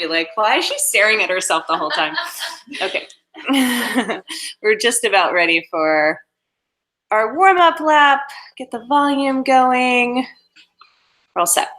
like, why is she staring at herself the whole time? Okay. We're just about ready for our warm-up lap. Get the volume going. We're all set.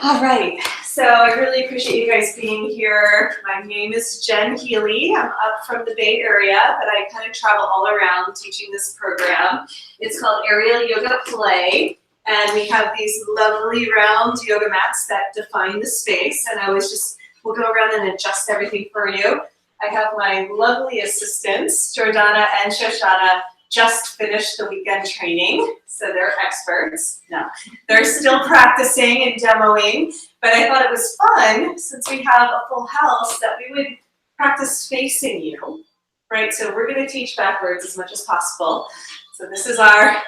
All right, so I really appreciate you guys being here. My name is Healy. I'm up from the Bay Area, but I kind of travel all around teaching this program. It's called AerialYogaPlay, and we have these lovely round yoga mats that define the space, and I always just will go around and adjust everything for you. I have my lovely assistants, Jordana and Shoshana, just finished the weekend training, so they're experts. No, they're still practicing and demoing, but I thought it was fun, since we have a full house, that we would practice facing you, right? So we're gonna teach backwards as much as possible. So this is our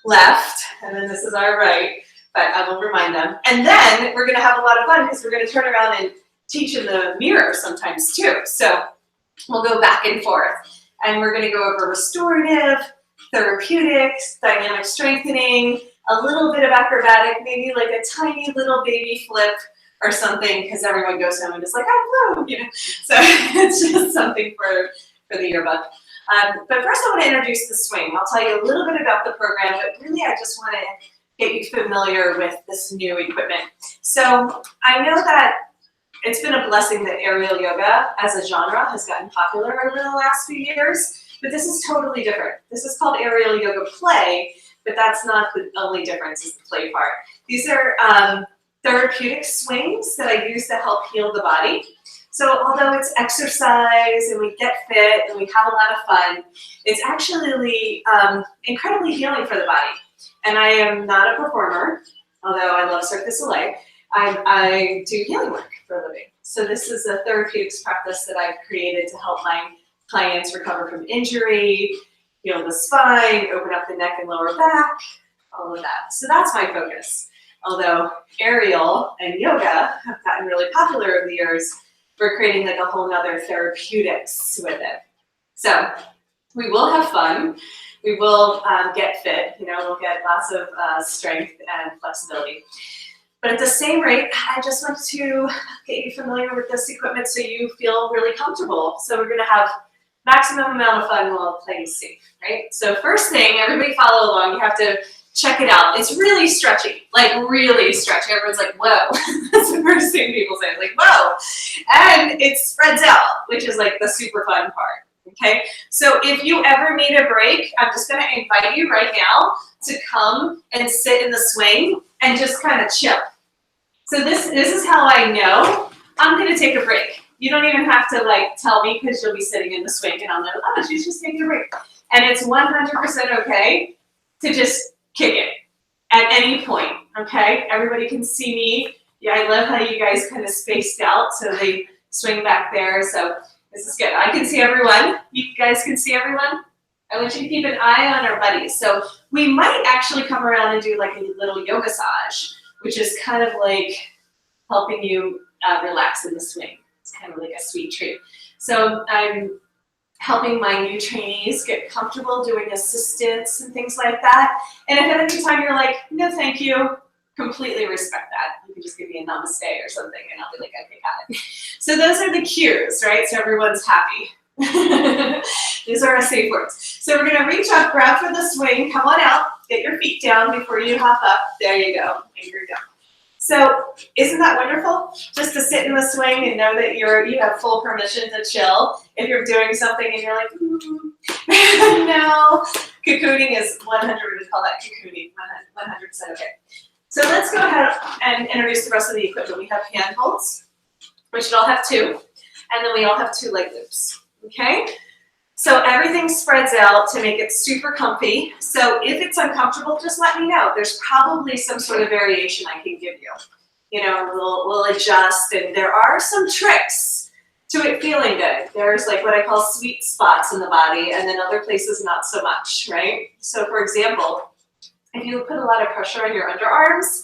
left, and then this is our right, but I will remind them. And then we're gonna have a lot of fun, because we're gonna turn around and teach in the mirror sometimes too. So we'll go back and forth. And we're going to go over restorative, therapeutics, dynamic strengthening, a little bit of acrobatic, maybe like a tiny little baby flip or something, because everyone goes home and is like, I flew, you know. So it's just something for the yearbook. But first I want to introduce the swing. I'll tell you a little bit about the program, but really I just want to get you familiar with this new equipment. So I know that it's been a blessing that aerial yoga as a genre has gotten popular over the last few years, but this is totally different. This is called AerialYogaPlay, but that's not the only difference, is the play part. These are therapeutic swings that I use to help heal the body. So although it's exercise and we get fit and we have a lot of fun, it's actually incredibly healing for the body. And I am not a performer, although I love Cirque du Soleil. I do healing work for a living. So this is a therapeutics practice that I've created to help my clients recover from injury, heal the spine, open up the neck and lower back, all of that. So that's my focus. Although aerial and yoga have gotten really popular over the years, we're creating like a whole nother therapeutics with it. So we will have fun. We will get fit. You know, we'll get lots of strength and flexibility. But at the same rate, I just want to get you familiar with this equipment so you feel really comfortable. So we're going to have maximum amount of fun while playing safe, right? So first thing, everybody follow along. You have to check it out. It's really stretchy, like really stretchy. Everyone's like, whoa. That's the first thing people say, like, whoa. And it spreads out, which is like the super fun part. Okay, so if you ever need a break, I'm just going to invite you right now to come and sit in the swing and just kind of chill. So this is how I know I'm going to take a break. You don't even have to like tell me, because you'll be sitting in the swing and I'll know, oh, she's just taking a break. And it's 100% okay to just kick it at any point, okay? Everybody can see me. Yeah, I love how you guys kind of spaced out so they swing back there. So this is good. I can see everyone. You guys can see everyone? I want you to keep an eye on our buddies. So we might actually come around and do like a little yoga massage, which is kind of like helping you relax in the swing. It's kind of like a sweet treat. So I'm helping my new trainees get comfortable doing assistance and things like that. And if at any time you're like, no, thank you, completely respect that. You can just give me a namaste or something and I'll be like, okay, got it. So those are the cues, right? So everyone's happy. These are our safe words. So we're gonna reach up, grab for the swing, come on out, get your feet down before you hop up. There you go, anchor down. So isn't that wonderful? Just to sit in the swing and know that you have full permission to chill. If you're doing something and you're like, no, cocooning is 100, we call that cocooning, 100% okay. So let's go ahead and introduce the rest of the equipment. We have handholds, we should all have two, and then we all have two leg loops, okay? So everything spreads out to make it super comfy. So if it's uncomfortable, just let me know. There's probably some sort of variation I can give you. You know, we'll adjust, and there are some tricks to it feeling good. There's like what I call sweet spots in the body, and then other places not so much, right? So for example, if you put a lot of pressure on your underarms,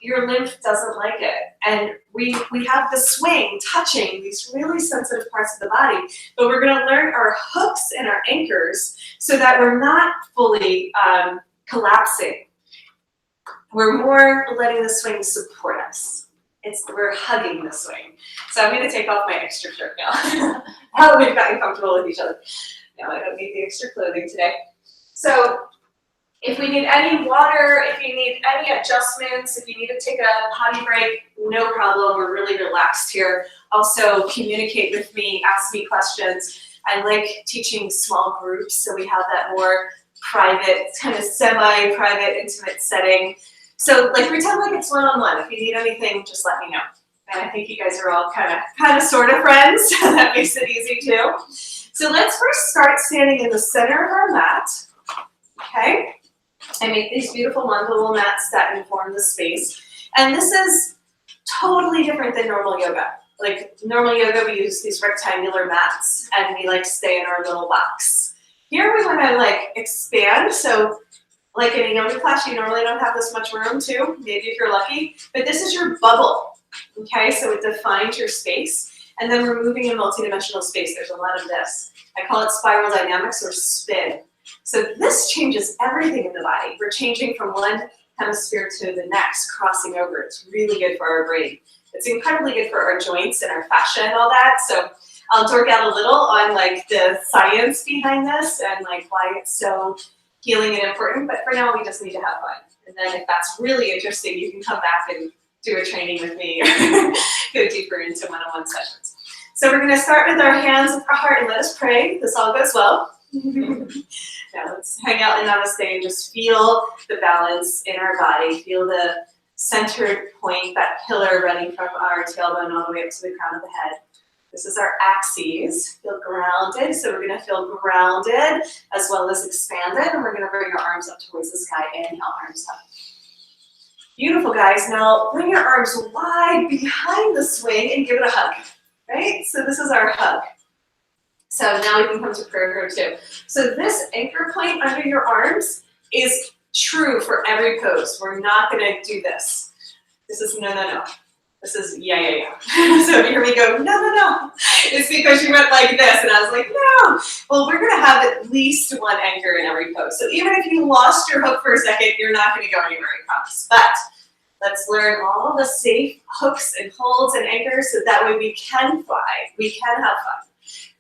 your lymph doesn't like it. And we have the swing touching these really sensitive parts of the body, but we're gonna learn our hooks and our anchors so that we're not fully collapsing. We're more letting the swing support us. we're hugging the swing. So I'm gonna take off my extra shirt now. Now that we've gotten comfortable with each other. No, I don't need the extra clothing today. So if we need any water, if you need any adjustments, if you need to take a potty break, no problem. We're really relaxed here. Also, communicate with me, ask me questions. I like teaching small groups, so we have that more private, kind of semi-private, intimate setting. So like pretend like it's one-on-one. If you need anything, just let me know. And I think you guys are all kind of sort of friends, so that makes it easy too. So let's first start standing in the center of our mat, okay? I make these beautiful mandala mats that inform the space. And this is totally different than normal yoga. Like normal yoga, we use these rectangular mats and we like stay in our little box. Here we want to like expand. So like in a yoga class, you normally don't have this much room too, maybe if you're lucky, but this is your bubble, okay? So it defines your space. And then we're moving in multidimensional space. There's a lot of this. I call it spiral dynamics or spin. So this changes everything in the body. We're changing from one hemisphere to the next, crossing over. It's really good for our brain. It's incredibly good for our joints and our fascia and all that. So I'll dork out a little on like the science behind this and like why it's so healing and important. But for now, we just need to have fun. And then if that's really interesting, you can come back and do a training with me or go deeper into one-on-one sessions. So we're going to start with our hands at our heart and let us pray. This all goes well. Now let's hang out in namaste and just feel the balance in our body. Feel the centered point, that pillar running from our tailbone all the way up to the crown of the head. This is our axes. Feel grounded. So we're going to feel grounded as well as expanded. And we're going to bring our arms up towards the sky. Inhale, arms up. Beautiful, guys. Now bring your arms wide behind the swing and give it a hug. Right? So this is our hug. So now we can come to prayer here too. So this anchor point under your arms is true for every pose. We're not going to do this. This is no. This is yeah. So here we go, no. It's because you went like this and I was like, no. Well, we're going to have at least one anchor in every pose. So even if you lost your hook for a second, you're not going to go anywhere, I promise. But let's learn all the safe hooks and holds and anchors so that way we can fly. We can have fun.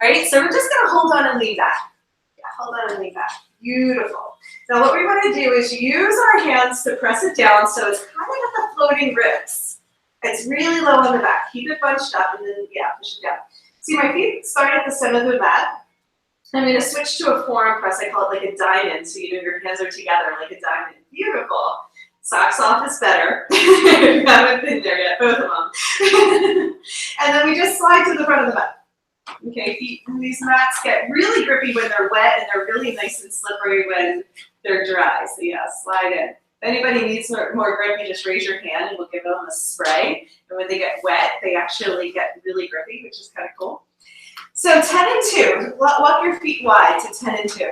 All right, so we're just going to hold on and lean back. Yeah, hold on and lean back. Beautiful. Now what we want to do is use our hands to press it down so it's kind of at the floating ribs. It's really low on the back. Keep it bunched up and then, yeah, push it down. See, my feet start at the center of the mat. I'm going to switch to a forearm press. I call it like a diamond. So your hands are together like a diamond. Beautiful. Socks off is better. You haven't been there yet, both of them. And then we just slide to the front of the mat. Okay, these mats get really grippy when they're wet and they're really nice and slippery when they're dry. So yeah, slide in. If anybody needs more grip, you just raise your hand and we'll give them a spray. And when they get wet, they actually get really grippy, which is kind of cool. So 10 and 2, walk your feet wide to 10 and 2.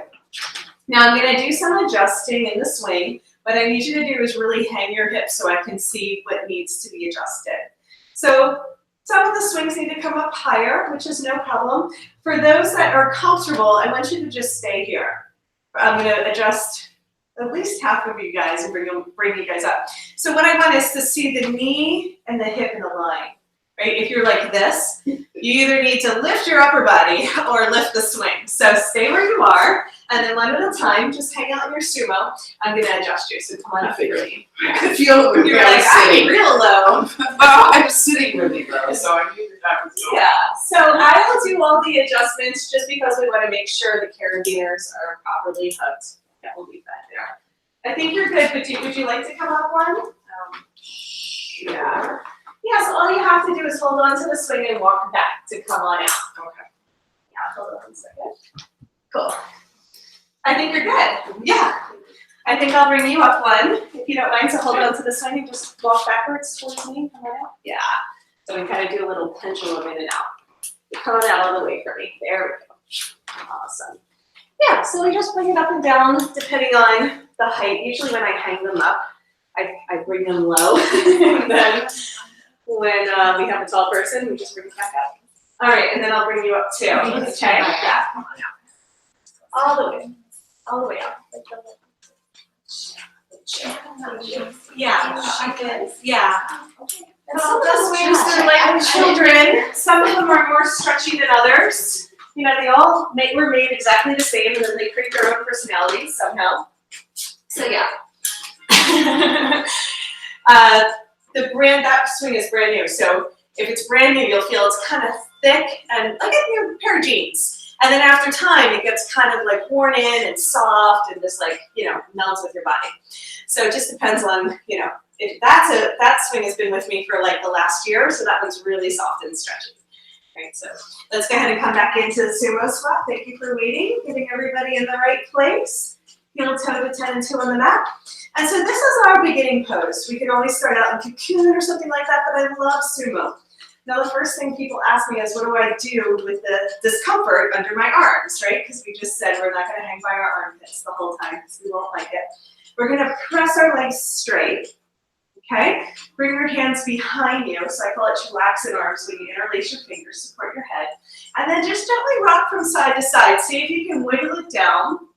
Now I'm going to do some adjusting in the swing. What I need you to do is really hang your hips so I can see what needs to be adjusted. So some of the swings need to come up higher, which is no problem. For those that are comfortable, I want you to just stay here. I'm going to adjust at least half of you guys and bring you guys up. So what I want is to see the knee and the hip in a line, right? If you're like this, you either need to lift your upper body or lift the swing. So stay where you are, and then one at a time, just hang out in your sumo. I'm going to adjust you, so come on up here. I could feel it. You're like, I'm real low. Well, I'm sitting really low, so I need to have it. Yeah, so I will do all the adjustments just because we want to make sure the carabiners are properly hooked. That will be fun there. I think you're good, but would you like to come up one? Yeah. Yeah, so all you have to do is hold on to the swing and walk back to come on out. Okay. Yeah, hold on a second. Cool. I think you're good. Yeah. I think I'll bring you up one, if you don't mind, to hold on to the swing and just walk backwards towards me. Come on out. Yeah. So we kind of do a little pendulum in and out. Come on out all the way for me. There we go. Awesome. Yeah, so we just bring it up and down depending on the height. Usually when I hang them up, I bring them low. And then when we have a tall person, we just bring it back up. All right, and then I'll bring you up too. Okay? Yeah, come on out. All the way. All the way up. Yeah, I did. Yeah. And sometimes children, some of them are more stretchy than others. You know, they all were made exactly the same, and then they create their own personalities somehow. So yeah. That swing is brand new. So if it's brand new, you'll feel it's kind of thick and like a new pair of jeans. And then after time, it gets kind of like worn in and soft and just like, you know, melds with your body. So it just depends on, you know, if that swing has been with me for like the last year, so that one's really soft and stretchy. Right, so let's go ahead and come back into the sumo squat. Thank you for waiting, getting everybody in the right place. Heel toe to 10 and 2 on the mat. And so this is our beginning pose. We can always start out in cocoon or something like that, but I love sumo. Now the first thing people ask me is, what do I do with the discomfort under my arms, right? Because we just said we're not gonna hang by our armpits the whole time because we won't like it. We're gonna press our legs straight, okay? Bring your hands behind you, so I call it chillaxin arms, so you interlace your fingers, support your head. And then just gently rock from side to side. See if you can wiggle it down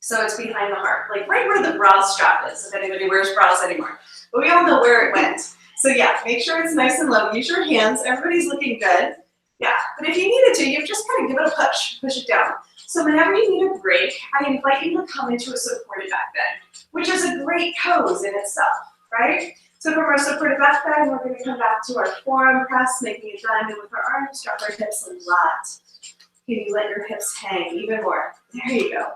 so it's behind the heart, like right where the bra strap is, if anybody wears bras anymore. But we all know where it went. So yeah, make sure it's nice and low. Use your hands, everybody's looking good. Yeah, but if you needed to, you just kind of give it a push it down. So whenever you need a break, I invite you to come into a supported back bend, which is a great pose in itself, right? So from our supported back bend, we're going to come back to our forearm press, making a diamond with our arms, drop our hips a lot. Can you let your hips hang even more? There you go.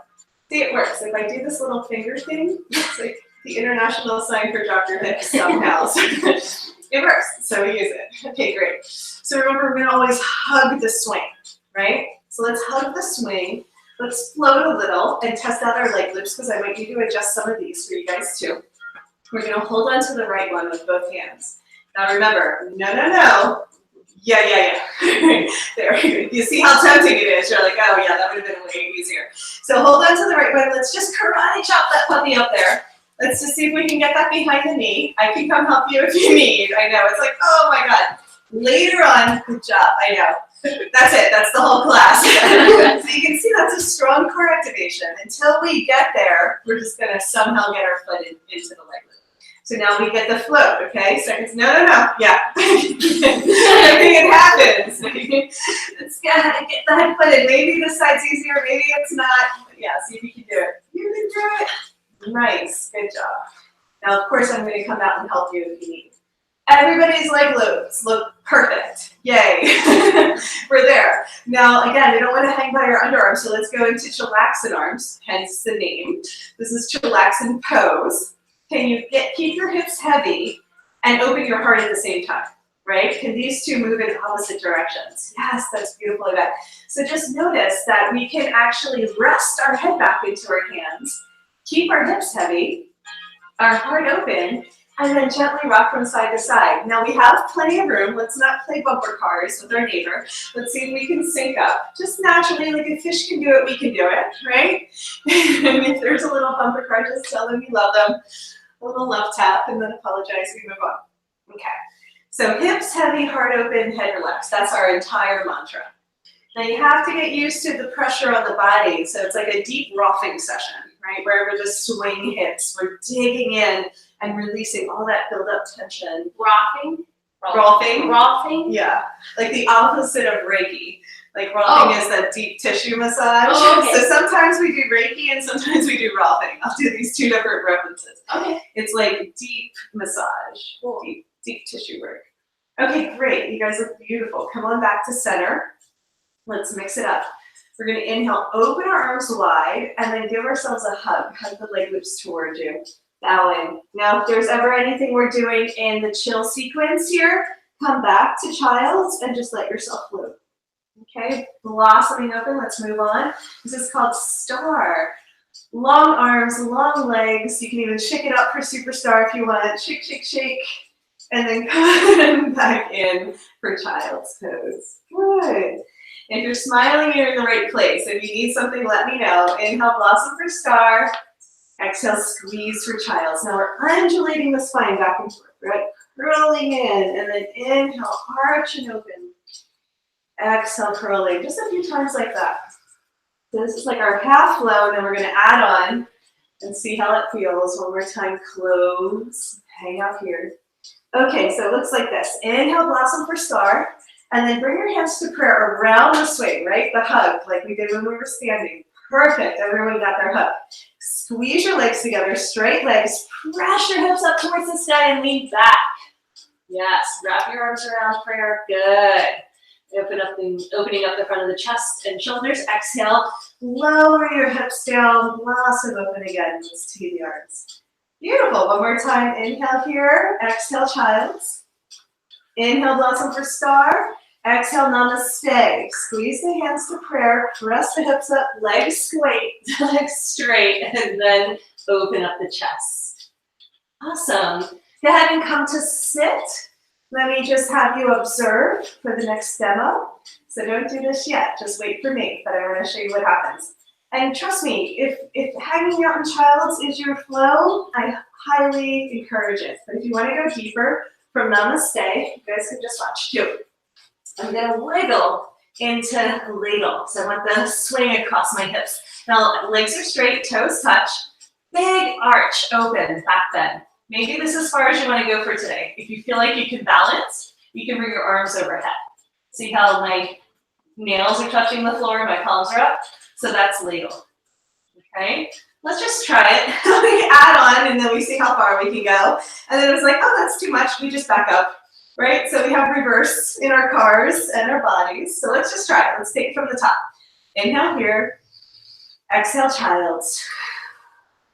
See, it works. If I do this little finger thing, it's like the international sign for drop your hips somehow. It works, so we use it. Okay, great. So remember, we're going to always hug the swing, right? So let's hug the swing. Let's float a little and test out our leg loops because I might need to adjust some of these for you guys too. We're going to hold on to the right one with both hands. Now remember, no. Yeah. There, you see how tempting it is. You're like, oh yeah, that would have been way easier. So hold on to the right one. Let's just karate chop that puppy up there. Let's just see if we can get that behind the knee. I can come help you if you need. I know, it's like, oh my God. Later on, good job, I know. That's it, that's the whole class. So you can see that's a strong core activation. Until we get there, we're just gonna somehow get our foot into the leg loop. So now we get the float, okay? Seconds, no, yeah. Everything it happens. Let's get that foot in. Maybe this side's easier, maybe it's not. But yeah, see if you can do it. You can do it. Nice, good job. Now, of course, I'm going to come out and help you if you need. Everybody's leg loops look perfect. Yay. We're there. Now, again, we don't want to hang by our underarms, so let's go into chillaxin arms, hence the name. This is chillaxin pose. Can you keep your hips heavy and open your heart at the same time, right? Can these two move in opposite directions? Yes, that's beautiful, Yvette. So just notice that we can actually rest our head back into our hands, keep our hips heavy, our heart open, and then gently rock from side to side. Now we have plenty of room. Let's not play bumper cars with our neighbor. Let's see if we can sync up. Just naturally, like a fish can do it, we can do it, right? And if there's a little bumper car, just tell them you love them. A little love tap and then apologize, we move on. Okay, so hips heavy, heart open, head relaxed. That's our entire mantra. Now you have to get used to the pressure on the body. So it's like a deep roughing session, right? Where we're just swing hips. We're digging in and releasing all that build up tension. Roughing? Yeah, like the opposite of Reiki. Like roughing is that deep tissue massage. Oh, okay. So sometimes we do Reiki and sometimes we do roughing. I'll do these two different references. Okay. It's like deep massage, cool. deep tissue work. Okay, great. You guys look beautiful. Come on back to center. Let's mix it up. We're going to inhale, open our arms wide, and then give ourselves a hug. Hug the leg loops towards you. Bowing. Now, if there's ever anything we're doing in the chill sequence here, come back to child's and just let yourself float. Okay, blossoming open, let's move on. This is called star. Long arms, long legs. You can even shake it up for superstar if you want. Shake, shake, shake. And then come back in for child's pose. Good. If you're smiling, you're in the right place. If you need something, let me know. Inhale, blossom for star. Exhale, squeeze for child's. Now we're undulating the spine back and forth, right? Curling in, and then inhale, arch and open. Exhale, curling, just a few times like that. So this is like our half flow, and then we're going to add on and see how it feels. One more time, close, hang out here. Okay, so it looks like this. Inhale, blossom for star, and then bring your hands to prayer around the swing, right? The hug, like we did when we were standing. Perfect, everyone got their hug. Squeeze your legs together, straight legs, press your hips up towards the sky and lean back. Yes, wrap your arms around prayer, good. Opening up the front of the chest and shoulders, exhale, lower your hips down, blossom open again, let's tee the arms. Beautiful, one more time, inhale here, exhale, child's. Inhale, blossom for star. Exhale, namaste. Squeeze the hands to prayer, press the hips up, legs straight, and then open up the chest. Awesome. Go ahead and come to sit. Let me just have you observe for the next demo. So don't do this yet, just wait for me, but I want to show you what happens. And trust me, if hanging out in child's is your flow, I highly encourage it. But if you want to go deeper, from namaste, you guys can just watch too. I'm gonna wiggle into ladle. So I want the swing across my hips. Now legs are straight, toes touch, big arch, open, back bend. Maybe this is as far as you want to go for today. If you feel like you can balance, you can bring your arms overhead. See how my nails are touching the floor, my palms are up? So that's ladle, okay? Let's just try it. We add on and then we see how far we can go. And then it was like, oh, that's too much. We just back up, right? So we have reverse in our cars and our bodies. So let's just try it. Let's take it from the top. Inhale here. Exhale, child's.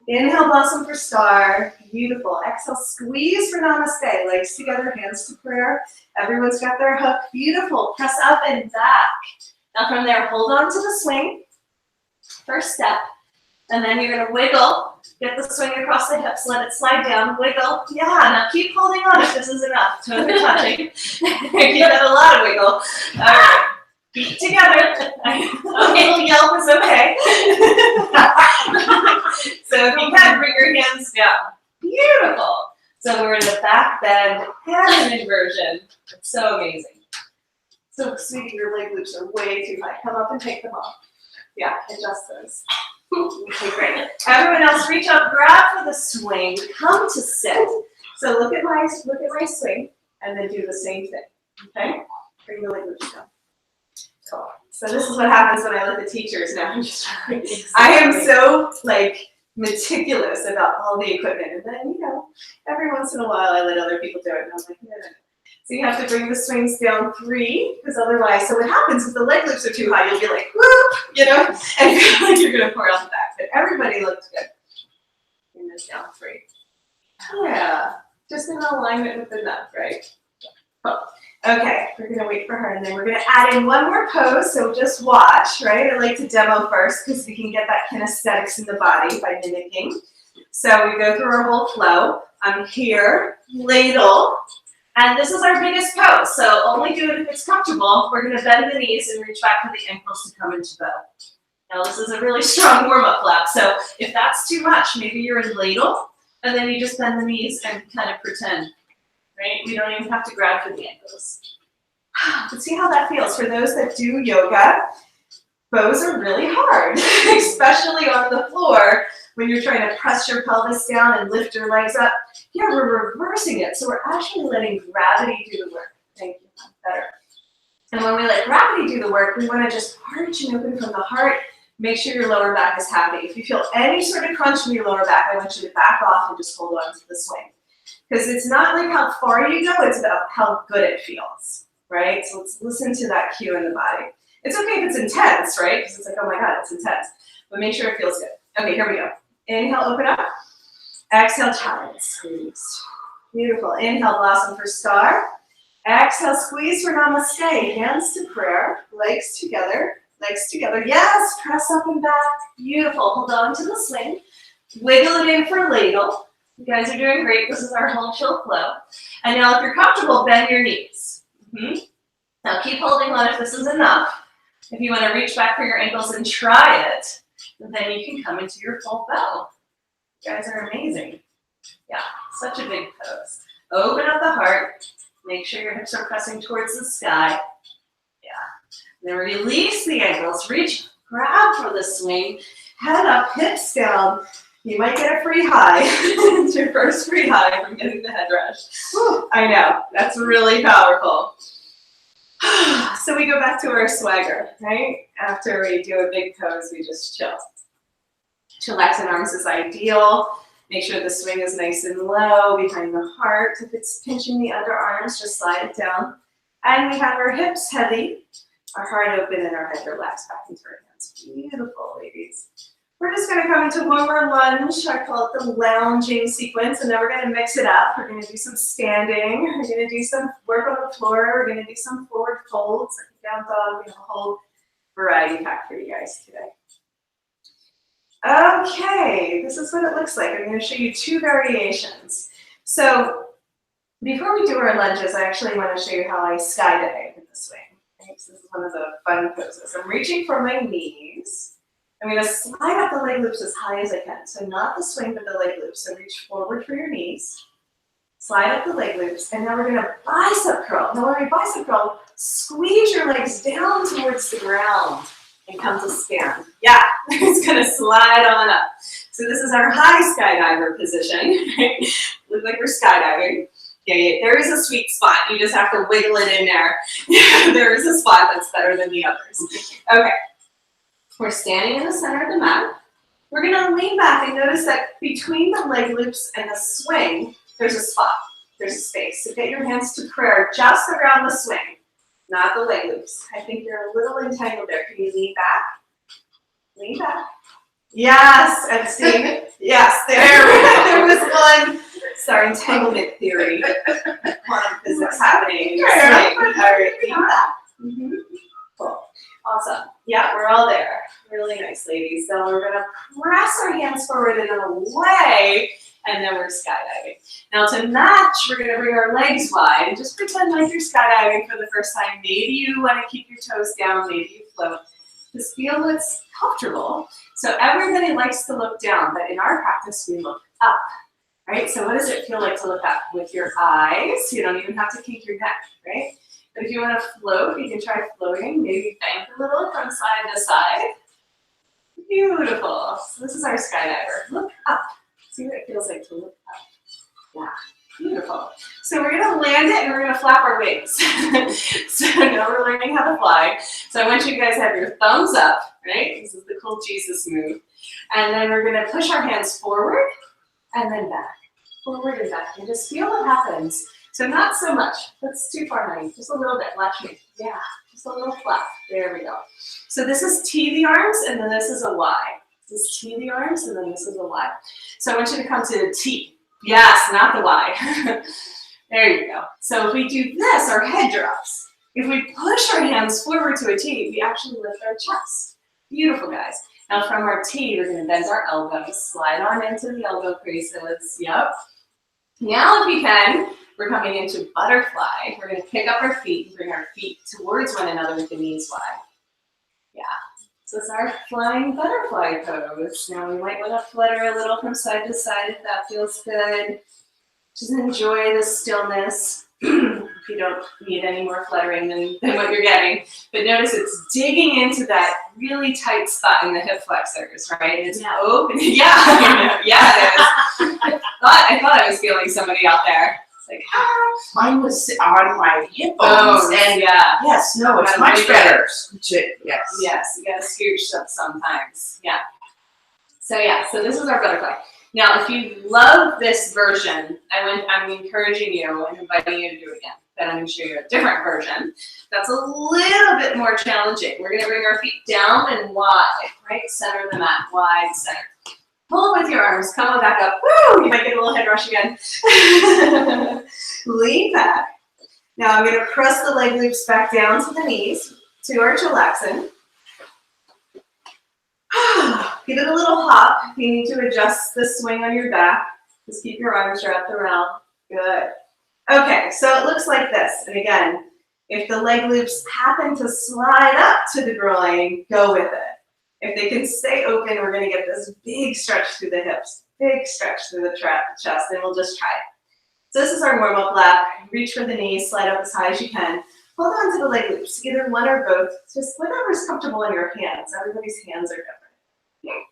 Inhale, blossom for star. Beautiful. Exhale, squeeze for namaste. Legs together, hands to prayer. Everyone's got their hook. Beautiful. Press up and back. Now from there, hold on to the swing. First step. And then you're going to wiggle. Get the swing across the hips. Let it slide down. Wiggle. Yeah. Now keep holding on if this is enough. Toes are touching. Keep that a lot of wiggle. All right. Feet together. A little yelp is okay. So if you can, bring your hands down. Beautiful. So we're in a back bend and an inversion. It's so amazing. So sweetie, your leg loops are way too high. Come up and take them off. Yeah, adjust those. Okay, great. Everyone else, reach up, grab for the swing, come to sit. So look at my swing, and then do the same thing. Okay? Bring the leg loops down. Cool. So this is what happens when I let the teachers know. I am so meticulous about all the equipment, and then every once in a while I let other people do it, and I'm like, no. So you have to bring the swings down 3, because otherwise, so what happens if the leg loops are too high, you'll be like, whoop, and feel like you're going to pour out the back. But everybody looked good. Bring this down 3. Yeah, just in alignment with the neck, right? Cool. Okay, we're going to wait for her, and then we're going to add in one more pose, so just watch, right? I like to demo first, because we can get that kinesthetics in the body by mimicking. So we go through our whole flow. I'm here, ladle. And this is our biggest pose, so only do it if it's comfortable. We're going to bend the knees and reach back for the ankles to come into bow. Now this is a really strong warm-up flap, so if that's too much, maybe you're in ladle, and then you just bend the knees and kind of pretend, right? We don't even have to grab for the ankles. But see how that feels. For those that do yoga, bows are really hard, especially on the floor. When you're trying to press your pelvis down and lift your legs up, yeah, we're reversing it. So we're actually letting gravity do the work. Thank you, better. And when we let gravity do the work, we want to just arch and open from the heart. Make sure your lower back is happy. If you feel any sort of crunch in your lower back, I want you to back off and just hold on to the swing. Because it's not like how far you go, it's about how good it feels, right? So let's listen to that cue in the body. It's okay if it's intense, right? Because it's like, oh my God, it's intense. But make sure it feels good. Okay, here we go. Inhale, open up. Exhale, child, squeeze. Beautiful. Inhale, blossom for star. Exhale, squeeze for namaste. Hands to prayer. Legs together. Legs together. Yes, press up and back. Beautiful. Hold on to the swing. Wiggle it in for ladle. You guys are doing great. This is our whole chill flow. And now if you're comfortable, bend your knees. Now keep holding on if this is enough. If you want to reach back for your ankles and try it, then you can come into your full bow. You guys are amazing. Yeah, such a big pose. Open up the heart. Make sure your hips are pressing towards the sky. Yeah. Then release the ankles. Reach, grab for the swing. Head up, hips down. You might get a free high. It's your first free high from getting the head rush. Whew, I know, that's really powerful. So we go back to our swagger, right? After we do a big pose, we just chill. Chillaxing arms is ideal. Make sure the swing is nice and low behind the heart. If it's pinching the underarms, just slide it down. And we have our hips heavy, our heart open, and our head relaxed back into our hands. Beautiful, ladies. We're just gonna come into one more lunge. I call it the lounging sequence, and then we're gonna mix it up. We're gonna do some standing. We're gonna do some work on the floor. We're gonna do some forward folds, like a down dog. We have a whole variety pack for you guys today. Okay, this is what it looks like. I'm gonna show you two variations. So before we do our lunges, I actually wanna show you how I skydive in the swing. Okay, so this is one of the fun poses. I'm reaching for my knees. I'm going to slide up the leg loops as high as I can. So not the swing, but the leg loops. So reach forward for your knees. Slide up the leg loops. And now we're going to bicep curl. Now when we bicep curl, squeeze your legs down towards the ground and come to stand. Yeah, it's going to slide on up. So this is our high skydiver position. Look like we're skydiving. Yeah, there is a sweet spot. You just have to wiggle it in there. There is a spot that's better than the others. Okay. We're standing in the center of the mat. We're going to lean back and notice that between the leg loops and the swing, there's a spot, there's a space. So get your hands to prayer just around the swing, not the leg loops. I think you're a little entangled there. Can you lean back? Lean back. Yes, and see, yes, there was one. Sorry, entanglement theory. Quantum physics happening in the swing. All right, lean back. Cool. Awesome. Yeah, we're all there. Really nice, ladies. So we're going to press our hands forward and away, and then we're skydiving. Now to match, we're going to bring our legs wide and just pretend like you're skydiving for the first time. Maybe you want to keep your toes down, maybe you float. Just feel what's comfortable. So everybody likes to look down, but in our practice, we look up. Right? So what does it feel like to look up? With your eyes, you don't even have to kink your neck, right? But if you want to float, you can try floating. Maybe bank a little from side to side. Beautiful. So this is our skydiver. Look up. See what it feels like to look up. Yeah, beautiful. So we're going to land it and we're going to flap our wings. So now we're learning how to fly. So I want you guys to have your thumbs up, right? This is the cool Jesus move. And then we're going to push our hands forward and then back. Forward and back. And just feel what happens. So not so much. That's too far, honey. Just a little bit. Watch me. Yeah, just a little flap. There we go. So this is T the arms, and then this is a Y. This is T the arms, and then this is a Y. So I want you to come to the T. Yes, not the Y. There you go. So if we do this, our head drops. If we push our hands forward to a T, we actually lift our chest. Beautiful, guys. Now from our T, we're going to bend our elbows. Slide on into the elbow creases. Yep. Now if you can, we're coming into butterfly. We're going to pick up our feet and bring our feet towards one another with the knees wide. Yeah, so it's our flying butterfly pose. Now we might want to flutter a little from side to side if that feels good. Just enjoy the stillness. If you don't need any more fluttering than what you're getting. But notice it's digging into that really tight spot in the hip flexors, right? It's open. Yeah, yeah, it is. I thought I was feeling somebody out there. It's like, Mine was on my hip bones. And yes, no, it's much better. Yes. Yes, you gotta scooch up sometimes. Yeah. So this is our butterfly. Now, if you love this version, I'm encouraging you and inviting you to do it again. Then I'm going to show you a different version that's a little bit more challenging. We're going to bring our feet down and wide, right? Center of the mat, wide center. Pull with your arms, come on back up. Woo! You might get a little head rush again. Lean back. Now I'm going to press the leg loops back down to the knees, to our chillaxin. Give it a little hop. If you need to adjust the swing on your back, just keep your arms wrapped around. Good. Okay, so it looks like this. And again, if the leg loops happen to slide up to the groin, go with it. If they can stay open, we're going to get this big stretch through the hips, big stretch through the chest, and we'll just try it. So this is our warm-up lap. Reach for the knees, slide up as high as you can. Hold on to the leg loops, either one or both, just whatever's comfortable in your hands. Everybody's hands are different.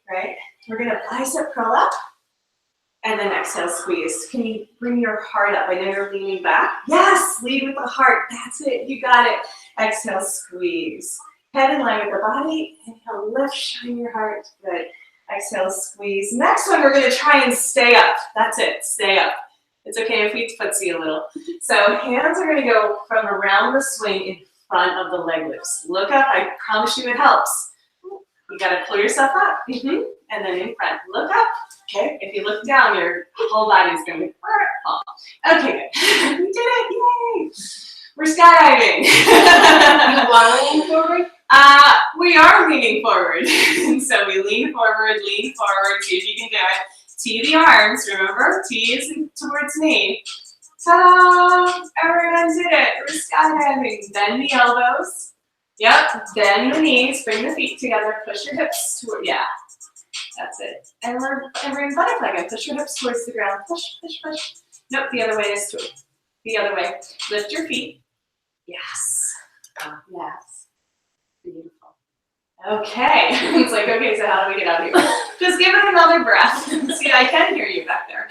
right? We're gonna bicep curl up, and then exhale, squeeze. Can you bring your heart up? I know you're leaning back. Yes, lead with the heart. That's it, you got it. Exhale, squeeze. Head in line with the body. Inhale, lift, shine your heart. Good. Exhale, squeeze. Next one, we're gonna try and stay up. That's it, stay up. It's okay if we footsie a little. So hands are gonna go from around the swing in front of the leg lifts. Look up, I promise you it helps. You gotta pull yourself up. And then in front, look up. Okay, if you look down, your whole body's gonna fall. Okay, good. We did it, yay! We're skydiving. Want to lean forward? We are leaning forward. So we lean forward, see if you can do it. T the arms, remember? T is towards me. Ta-da! Everyone did it. We're skydiving. Bend the elbows. Yep, bend the knees, bring the feet together, push your hips toward, yeah. That's it. And we're in butterfly again. Push your hips towards the ground. Push, push, push. Nope, the other way is the other way. Lift your feet. Yes. Yes. Beautiful. Okay. It's like, okay, so how do we get out of here? Just give it another breath. See, I can hear you back there.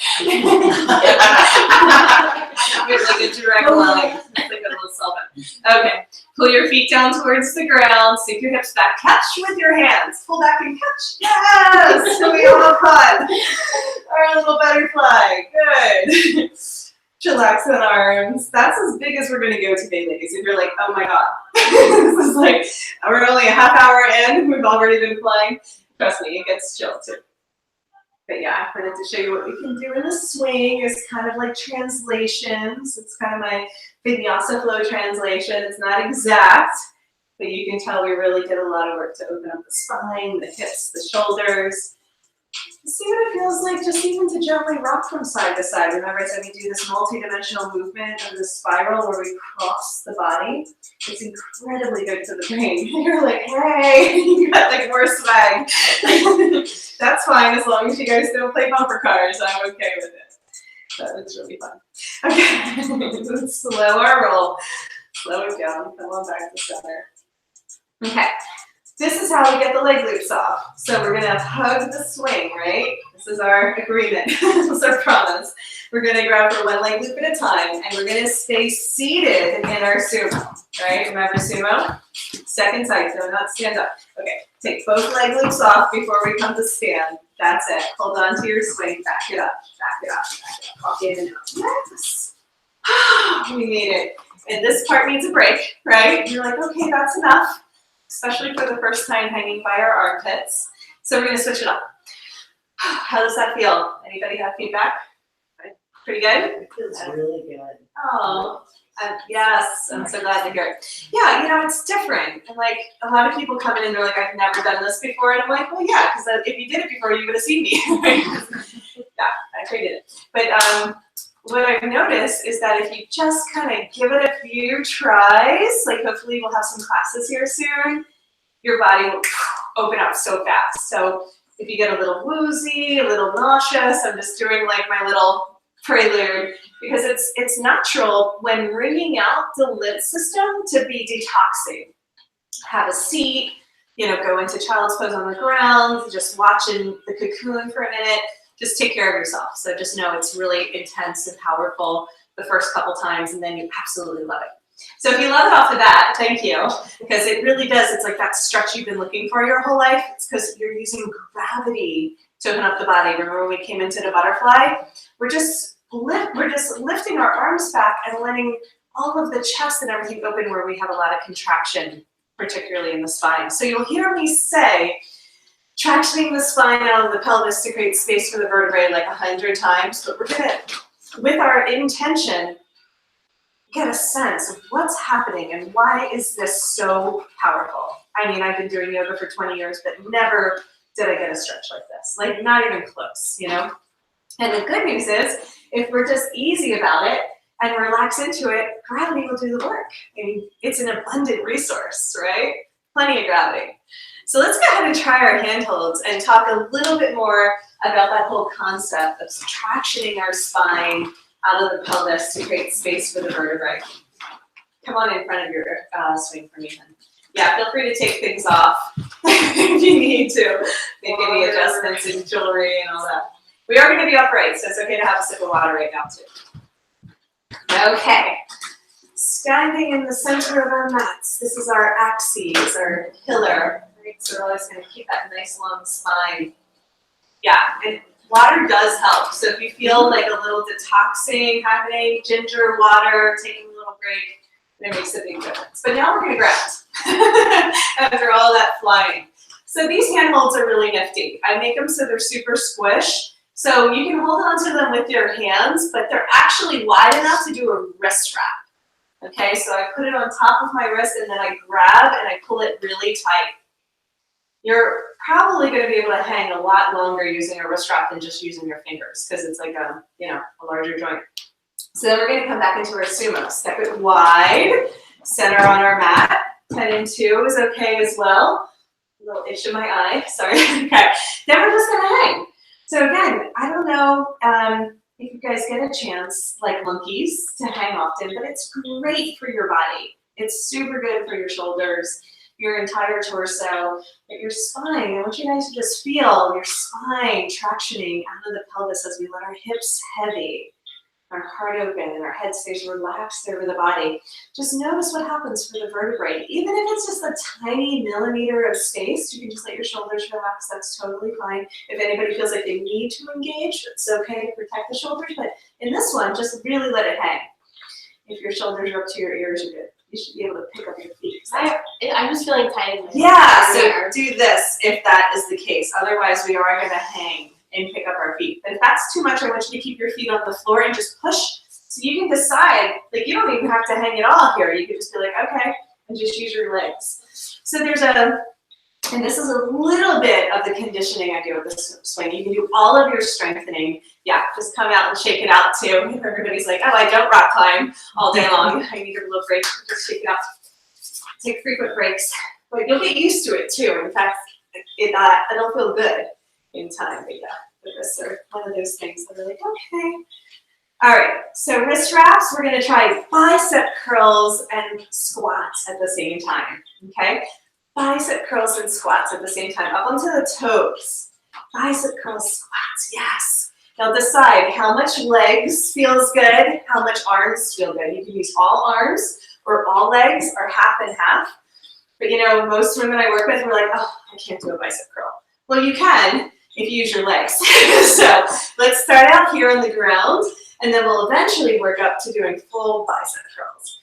It's like a direct line. It's like a little cell phone. Okay. Pull your feet down towards the ground. Sink your hips back. Catch with your hands. Pull back and catch. Yes! So we all have fun. Our little butterfly. Good. Chillax on arms. That's as big as we're going to go today, ladies. If you're like, oh my God. This is like, we're only a half hour in. We've already been flying. Trust me, it gets chill too. But yeah, I wanted to show you what we can do in the swing. It's kind of like translations. It's kind of my vinyasa flow translation. It's not exact, but you can tell we really did a lot of work to open up the spine, the hips, the shoulders. See what it feels like just even to gently rock from side to side. Remember I said we do this multi-dimensional movement of the spiral where we cross the body. It's incredibly good for the brain. You're like, hey, you got like more swag. That's fine as long as you guys don't play bumper cars. I'm okay with it. But it's really fun. Okay, slow our roll. Slow it down. Come on back to center. Okay. This is how we get the leg loops off. So we're gonna hug the swing, right? This is our agreement, this is our promise. We're gonna grab for one leg loop at a time, and we're gonna stay seated in our sumo, right? Remember sumo? Second side, so not stand up. Okay, take both leg loops off before we come to stand. That's it, hold on to your swing, back it up, back it up, back it up, walk in and out. Yes! We made it. And this part needs a break, right? You're like, okay, that's enough. Especially for the first time hanging by our armpits. So we're gonna switch it up. How does that feel? Anybody have feedback? Pretty good? It feels really good. Oh, yes, I'm so glad to hear it. Yeah, you know, it's different. And like, a lot of people come in and they're like, I've never done this before. And I'm like, well, yeah, because if you did it before, you would have seen me. Yeah, I created it. But what I've noticed is that if you just kind of give it a few tries, like hopefully we'll have some classes here soon, your body will open up so fast. So if you get a little woozy, a little nauseous, I'm just doing like my little prelude, because it's natural when wringing out the lymph system to be detoxing. Have a seat, you know, go into child's pose on the ground, just watching the cocoon for a minute. Just take care of yourself. So just know it's really intense and powerful the first couple times, and then you absolutely love it. So if you love it off the bat, thank you, because it really does. It's like that stretch you've been looking for your whole life. It's because you're using gravity to open up the body. Remember when we came into the butterfly? We're just lifting our arms back and letting all of the chest and everything open where we have a lot of contraction, particularly in the spine. So you'll hear me say, tractioning the spine out of the pelvis to create space for the vertebrae like 100 times, but we're gonna, with our intention, get a sense of what's happening and why is this so powerful. I mean, I've been doing yoga for 20 years, but never did I get a stretch like this, like not even close, you know? And the good news is, if we're just easy about it and relax into it, gravity will do the work. I mean, it's an abundant resource, right? Plenty of gravity. So let's go ahead and try our handholds and talk a little bit more about that whole concept of tractioning our spine out of the pelvis to create space for the vertebrae. Come on in front of your swing for me then. Yeah, feel free to take things off. if you need to make any adjustments in jewelry and all that. We are going to be upright, so it's okay to have a sip of water right now too. Okay, standing in the center of our mats. This is our axis, our pillar. Right? So we're always going to keep that nice long spine. Yeah, and water does help. So if you feel like a little detoxing happening, ginger water, taking a little break, it makes a big difference. But now we're going to ground after all that flying. So these handholds are really nifty. I make them so they're super squish. So you can hold on to them with your hands, but they're actually wide enough to do a wrist wrap. Okay, so I put it on top of my wrist and then I grab and I pull it really tight. You're probably going to be able to hang a lot longer using a wrist wrap than just using your fingers because it's like a, a larger joint. So then we're going to come back into our sumo. Step it wide, center on our mat. 10 and 2 is okay as well. A little itch in my eye, sorry. Okay, then we're just going to hang. So again, I don't know if you guys get a chance, like monkeys, to hang often, but it's great for your body. It's super good for your shoulders, your entire torso, but your spine. I want you guys to just feel your spine tractioning out of the pelvis as we let our hips heavy, our heart open, and our head stays relaxed over the body. Just notice what happens for the vertebrae. Even if it's just a tiny millimeter of space, you can just let your shoulders relax. That's totally fine. If anybody feels like they need to engage, it's okay to protect the shoulders, but in this one, just really let it hang. If your shoulders are up to your ears, you're good. You should be able to pick up your feet. I'm just feeling tight in my Yeah, so do this if that is the case. Otherwise, we are going to hang and pick up our feet. But if that's too much, I want you to keep your feet on the floor and just push. So you can decide, like you don't even have to hang it all here. You could just be like, okay, and just use your legs. So there's and this is a little bit of the conditioning I do with the swing. You can do all of your strengthening. Yeah, just come out and shake it out too. If everybody's like, oh, I don't rock climb all day long. I need a little break. Just shake it out. Take frequent breaks. But you'll get used to it too. In fact, it'll feel good in time. But yeah, the wrists are one of those things that are like, okay. All right, so wrist wraps, we're gonna try bicep curls and squats at the same time, okay? Bicep curls and squats at the same time, up onto the toes. Bicep curls, squats, yes. Now decide how much legs feels good, how much arms feel good. You can use all arms or all legs or half and half. But most women I work with were like, oh, I can't do a bicep curl. Well, you can if you use your legs. So let's start out here on the ground, and then we'll eventually work up to doing full bicep curls.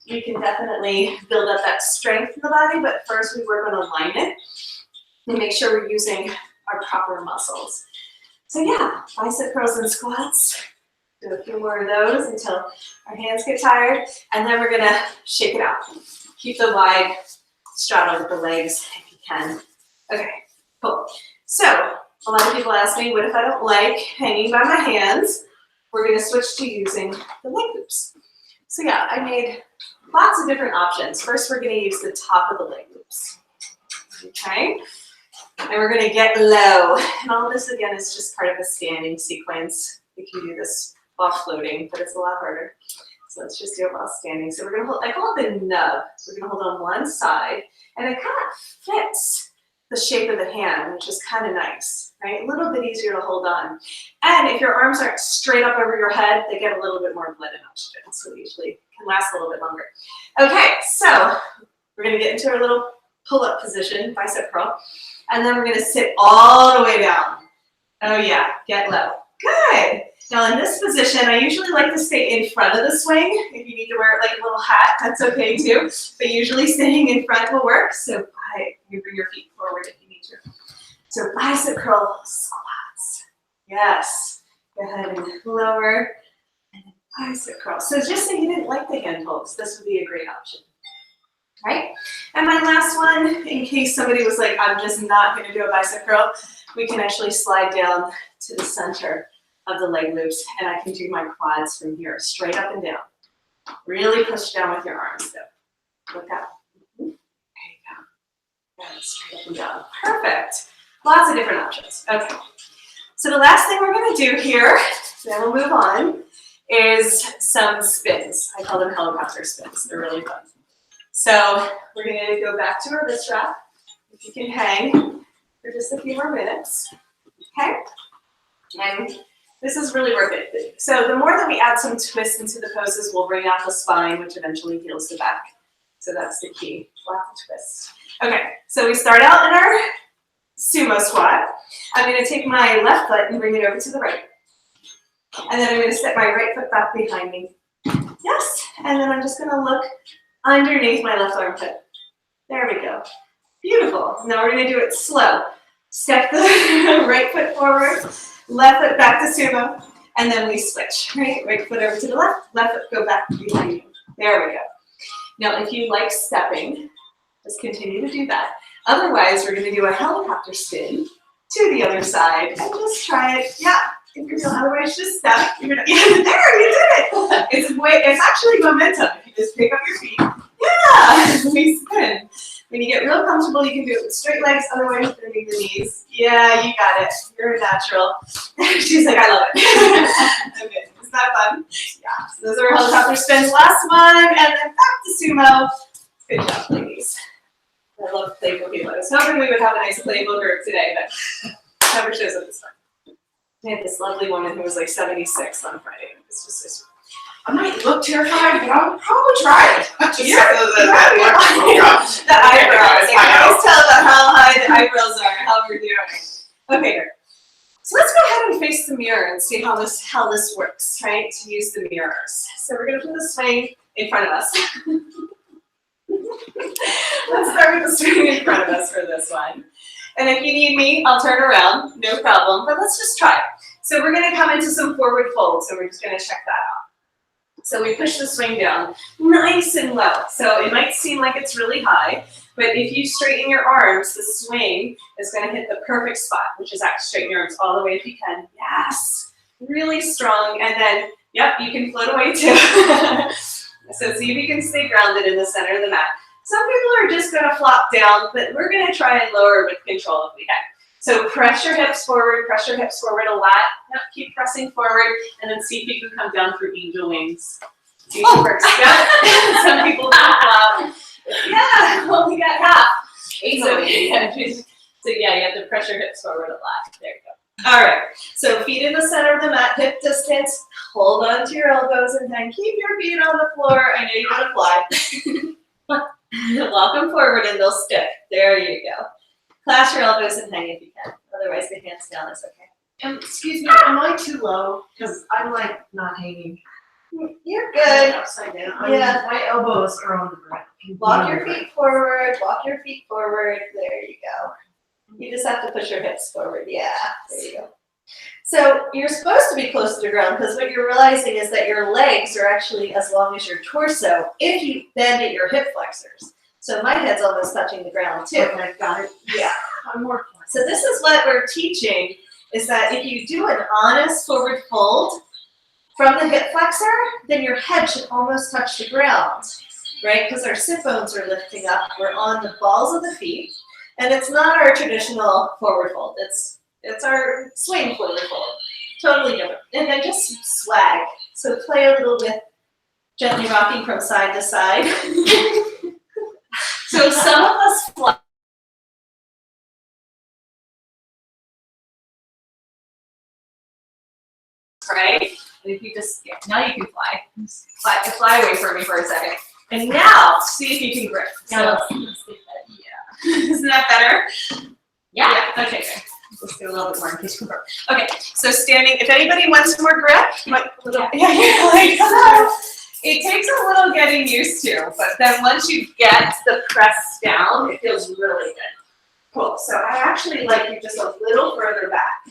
We can definitely build up that strength in the body, but first we work on alignment and make sure we're using our proper muscles. So yeah, bicep curls and squats. Do a few more of those until our hands get tired, and then we're gonna shake it out. Keep the wide straddle with the legs if you can. Okay, cool. So a lot of people ask me, what if I don't like hanging by my hands? We're gonna switch to using the leg loops. So yeah, I made lots of different options. First, we're gonna use the top of the leg loops. Okay, and we're gonna get low. And all of this again is just part of a standing sequence. You can do this while floating, but it's a lot harder. So let's just do it while standing. So we're gonna hold, I call it the nub. We're gonna hold on one side, and it kind of fits the shape of the hand, which is kind of nice, right? A little bit easier to hold on. And if your arms aren't straight up over your head, they get a little bit more blood and oxygen, so they usually can last a little bit longer. Okay, so we're gonna get into our little pull-up position, bicep curl, and then we're gonna sit all the way down. Oh yeah, get low. Good. Now in this position, I usually like to stay in front of the swing. If you need to wear it like a little hat, that's okay too. But usually staying in front will work. So you bring your feet forward if you need to. So bicep curl squats. Yes. Go ahead and lower. And then bicep curl. So just say you didn't like the hand holds, this would be a great option. Right? And my last one, in case somebody was like, I'm just not going to do a bicep curl, we can actually slide down to the center of the leg loops, and I can do my quads from here, straight up and down. Really push down with your arms though. Look up. There you go. Good, straight up and down. Perfect. Lots of different options. Okay. So the last thing we're going to do here, then we'll move on, is some spins. I call them helicopter spins. They're really fun. So we're going to go back to our wrist wrap. If you can hang for just a few more minutes, okay? And this is really worth it. So the more that we add some twist into the poses, we'll bring out the spine, which eventually heals the back. So that's the key, lots of twist. Okay, so we start out in our sumo squat. I'm gonna take my left foot and bring it over to the right. And then I'm gonna step my right foot back behind me. Yes, and then I'm just gonna look underneath my left armpit. There we go. Beautiful. Now we're gonna do it slow. Step the right foot forward, left foot back to sumo, and then we switch, right? Right foot over to the left foot go back behind you. There we go. Now, if you like stepping, just continue to do that. Otherwise, we're gonna do a helicopter spin to the other side and just try it. Yeah, if you're feeling otherwise, just step. You're gonna, yeah, there, you did it. It's actually momentum. If you just pick up your feet, yeah, we spin. When you get real comfortable, you can do it with straight legs, otherwise bending the knees. Yeah, you got it. You're a natural. She's like, I love it. Okay, isn't that fun? Yeah, so those are our helicopter spins. Last one, and then back to sumo. Good job, ladies. I love playful people. I was hoping we would have a nice playful group today, but never shows up this time. We had this lovely woman who was like 76 on Friday. It's just so sweet. I might look terrified, but I'll probably try it. Just Yeah. The eyebrows. I can always tell about how high the eyebrows are, how we're doing. Okay, good. So let's go ahead and face the mirror and see how this works, right? To use the mirrors. So we're gonna put the swing in front of us. Let's start with the swing in front of us for this one. And if you need me, I'll turn around, no problem. But let's just try it. So we're gonna come into some forward folds, so we're just gonna check that out. So we push the swing down nice and low. So it might seem like it's really high, but if you straighten your arms, the swing is going to hit the perfect spot, which is actually straighten your arms all the way if you can. Yes, really strong. And then, yep, you can float away too. So see if you can stay grounded in the center of the mat. Some people are just going to flop down, but we're going to try and lower with control if we can. So press your hips forward a lot. Yep, keep pressing forward, and then see if you can come down through angel wings. Usually works. Yep. Some people don't flop. Yeah, well, we got half. So yeah, you have to press your hips forward a lot. There you go. All right, so feet in the center of the mat, hip distance. Hold on to your elbows, and then keep your feet on the floor. I know you're gonna fly. Walk them forward, and they'll stick. There you go. Clasp your elbows and hang if you can. Otherwise, the hands down is okay. Excuse me, am I too low? Because I'm like not hanging. You're good. Upside down. Yeah. My elbows are on the ground. Walk your feet forward. Walk your feet forward. There you go. You just have to push your hips forward. Yeah. There you go. So you're supposed to be close to the ground because what you're realizing is that your legs are actually as long as your torso if you bend at your hip flexors. So my head's almost touching the ground too. Okay, got it. Yeah. I'm more flexible. So this is what we're teaching, is that if you do an honest forward fold from the hip flexor, then your head should almost touch the ground, right? Because our sit bones are lifting up. We're on the balls of the feet. And it's not our traditional forward fold. It's our swing forward fold. Totally different. And then just swag. So play a little with gently rocking from side to side. So some of us fly. Right? And if you just, yeah, now you can fly. Fly away from me for a second. And now, see if you can grip. Yeah, let's get that. Yeah. Isn't that better? Yeah. Okay, good. Let's do a little bit more in case you grip. Okay, so standing, if anybody wants more grip, you're like, oh. It takes a little getting used to, but then once you get the press down, it feels really good. Cool, so I actually like you just a little further back.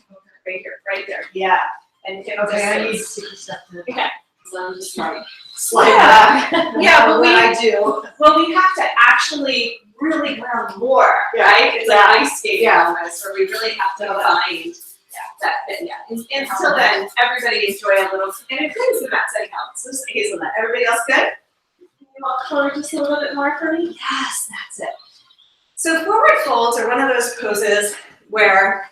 Right here, right there, yeah. And hip I need distance. to take a step to Okay, so I'm just like, slide yeah. back. Yeah, but I do. well, we have to actually really ground more, right? It's like ice skating almost, where we really have to find that fit. Yeah. And until then, everybody enjoy a little, and it cleans the mat side counts. So just hazelnut. Everybody else good? You want color just a little bit more for me? Yes, that's it. So forward folds are one of those poses where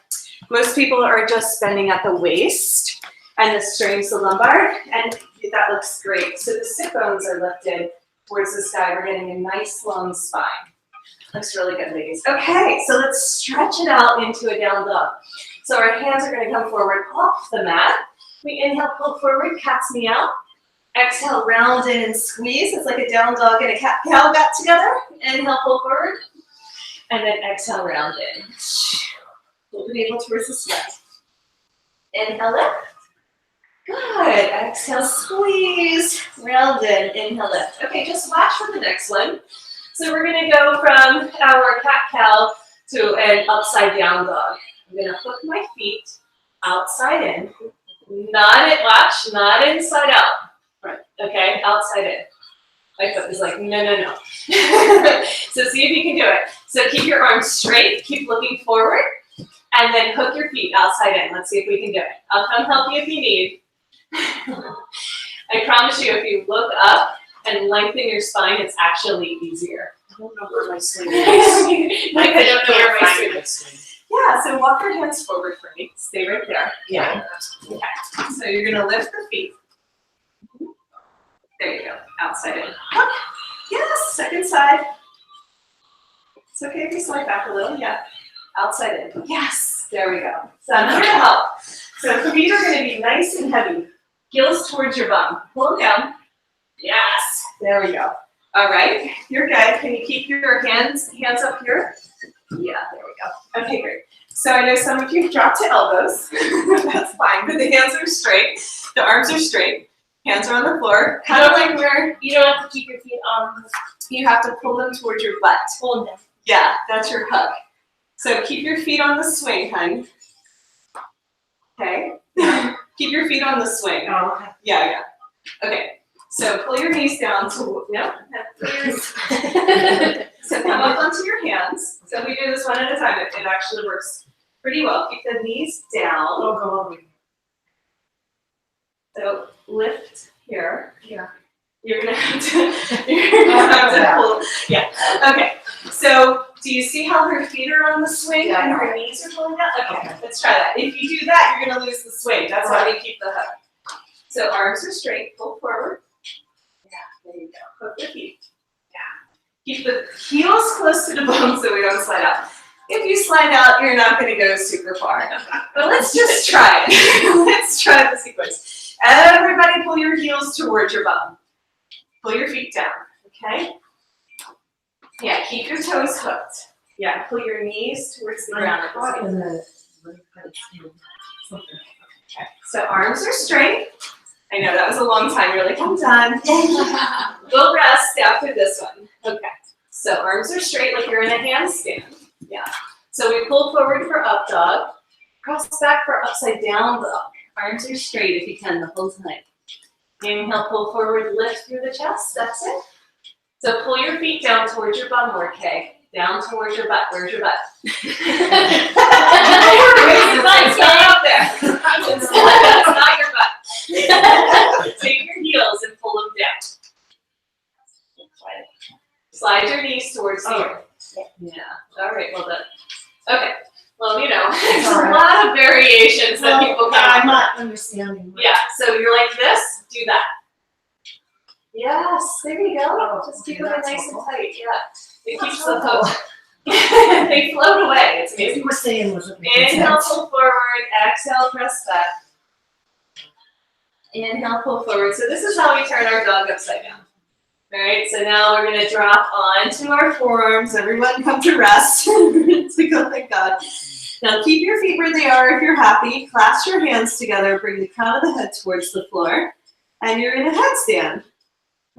most people are just bending at the waist, and this strains the lumbar, and that looks great. So the sit bones are lifted towards the sky. We're getting a nice long spine. Looks really good, ladies. Okay, so let's stretch it out into a down dog. So our hands are gonna come forward off the mat. We inhale, pull forward, cat's meow. Exhale, round in and squeeze. It's like a down dog and a cat-cow got together. Inhale, pull forward. And then exhale, round in. Open the navel towards the sky. Inhale, lift. Good. Exhale, squeeze. Round in. Inhale, lift. Okay, just watch for the next one. So we're going to go from our cat-cow to an upside-down dog. I'm going to hook my feet outside in. Not it, watch, not inside out. Right. Okay, outside in. My foot is like, no. So see if you can do it. So keep your arms straight, keep looking forward, and then hook your feet outside in. Let's see if we can do it. I'll come help you if you need. I promise you, if you look up and lengthen your spine, it's actually easier. I don't know where my swing is. Like, I don't know where my Can't swing find is. my swing. Yeah, so walk your hands forward for me. Stay right there. Yeah. Okay, so you're gonna lift the feet. There you go, outside in. Up. Yes, second side. It's okay if you slide back a little, yeah. Outside in, yes, there we go. So I'm here to help. So the feet are gonna be nice and heavy. Heels towards your bum, pull them down. Yes, there we go. All right, you're good. Can you keep your hands up here? Yeah, there we go. Okay, great. So I know some of you dropped to elbows. That's fine, but the hands are straight. The arms are straight. Hands are on the floor. Kind of like where You don't have to keep your feet on. you have to pull them towards your butt. Hold them. Yeah, that's your hug. So keep your feet on the swing, hun. Okay? Keep your feet on the swing. Oh, okay. Yeah. Okay. So pull your knees down to, no, please. So come up onto your hands. So we do this one at a time. It actually works pretty well. Keep the knees down. Oh, go over. So lift here. Yeah. You're gonna have to pull. Yeah. Okay. So do you see how her feet are on the swing and her knees are pulling down? Okay. Let's try that. If you do that, you're gonna lose the swing. That's why we keep the hug. So arms are straight. Pull forward. Yeah. There you go. Hook the feet. Yeah. Keep the heels close to the bone so we don't slide out. If you slide out, you're not going to go super far. But let's just try it. Let's try the sequence. Everybody pull your heels towards your bum. Pull your feet down, okay? Yeah, keep your toes hooked. Yeah, pull your knees towards the ground. Okay, so arms are straight. I know that was a long time. You're like, I'm done. Go rest after this one. Okay, so arms are straight like you're in a handstand. Yeah. So we pull forward for up dog, cross back for upside down dog. Arms are straight if you can the whole time. Inhale, pull forward, lift through the chest. That's it. So pull your feet down towards your bum more, Kay. Down towards your butt. Where's your butt? It's not up there. It's not your butt. Take your heels and pull them down. Slide your knees towards the earth. Yeah. All right. Well done. Okay. Well, you know, there's a lot of variations that people come up I'm with. not understanding. Yeah. So you're like this. Do that. Yes. There you go. Oh, Just okay, keep them that's nice and helpful. tight. Yeah. It keeps the That's helpful. hook. They float away. It's What you amazing. were saying wasn't making Inhale, sense. pull forward. Exhale, press back. Inhale, pull forward. So this is how we turn our dog upside down. All right, so now we're going to drop onto our forearms. Everyone come to rest. To go, thank God. Now keep your feet where they are if you're happy. Clasp your hands together. Bring the crown of the head towards the floor. And you're in a headstand.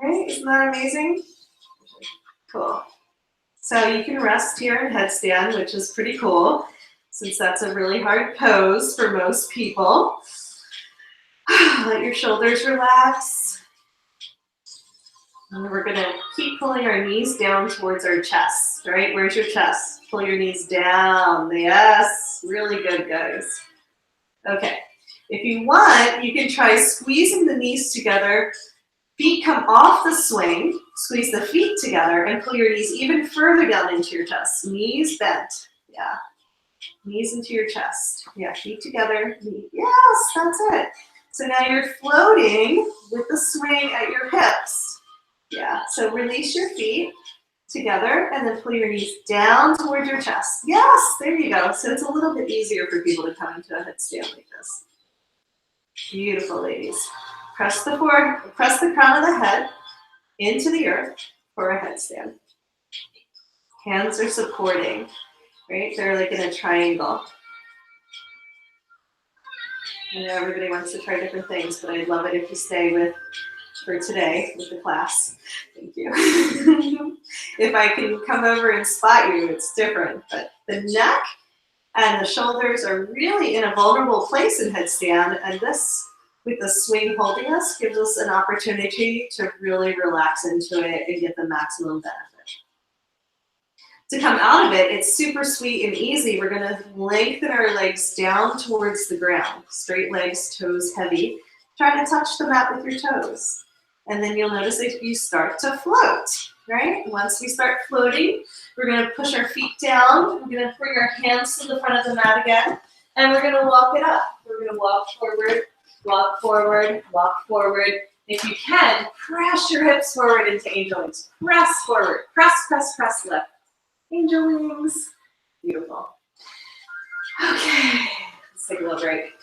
Right? Isn't that amazing? Cool. So you can rest here in headstand, which is pretty cool, since that's a really hard pose for most people. Let your shoulders relax. And we're gonna keep pulling our knees down towards our chest, right? Where's your chest? Pull your knees down. Yes, really good, guys. Okay, if you want, you can try squeezing the knees together. Feet come off the swing, squeeze the feet together, and pull your knees even further down into your chest. Knees bent, yeah. Knees into your chest. Yeah, feet together. Yes, that's it. So now you're floating with the swing at your hips. Yeah, so release your feet. together, and then pull your knees down towards your chest. Yes, there you go. So it's a little bit easier for people to come into a headstand like this. Beautiful, ladies. Press the crown of the head into the earth for a headstand. Hands are supporting, right? They're like in a triangle. I know everybody wants to try different things, but I'd love it if you stay for today with the class. Thank you. If I can come over and spot you, it's different. But the neck and the shoulders are really in a vulnerable place in headstand, and this, with the swing holding us, gives us an opportunity to really relax into it and get the maximum benefit. To come out of it, it's super sweet and easy. We're gonna lengthen our legs down towards the ground. Straight legs, toes heavy. Try to touch the mat with your toes. And then you'll notice that you start to float, right? Once we start floating, we're gonna push our feet down. We're gonna bring our hands to the front of the mat again. And we're gonna walk it up. We're gonna walk forward, walk forward, walk forward. If you can, press your hips forward into angel wings. Press forward, press, press, press left. Angel wings. Beautiful. Okay, let's take a little break.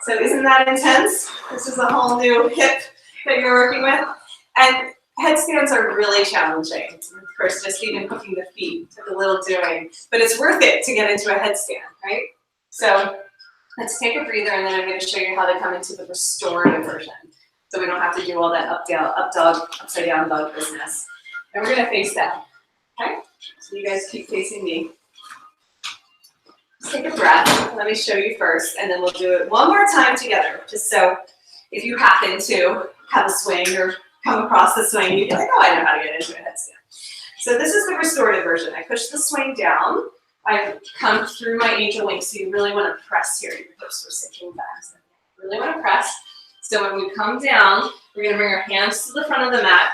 So isn't that intense? This is a whole new hip that you're working with. And headstands are really challenging. Of course, just even hooking the feet took a little doing, but it's worth it to get into a headstand, right? So let's take a breather, and then I'm going to show you how to come into the restorative version. So we don't have to do all that up dog, upside down dog business. And we're going to face down, okay? So you guys keep facing me. Just take a breath. Let me show you first, and then we'll do it one more time together, just so if you happen to have a swing or come across the swing, you'd be like, oh, I know how to get into a headstand. So this is the restorative version. I push the swing down. I come through my angel wings, so you really want to press here. Your hips are sinking back. So you really want to press. So when we come down, we're going to bring our hands to the front of the mat,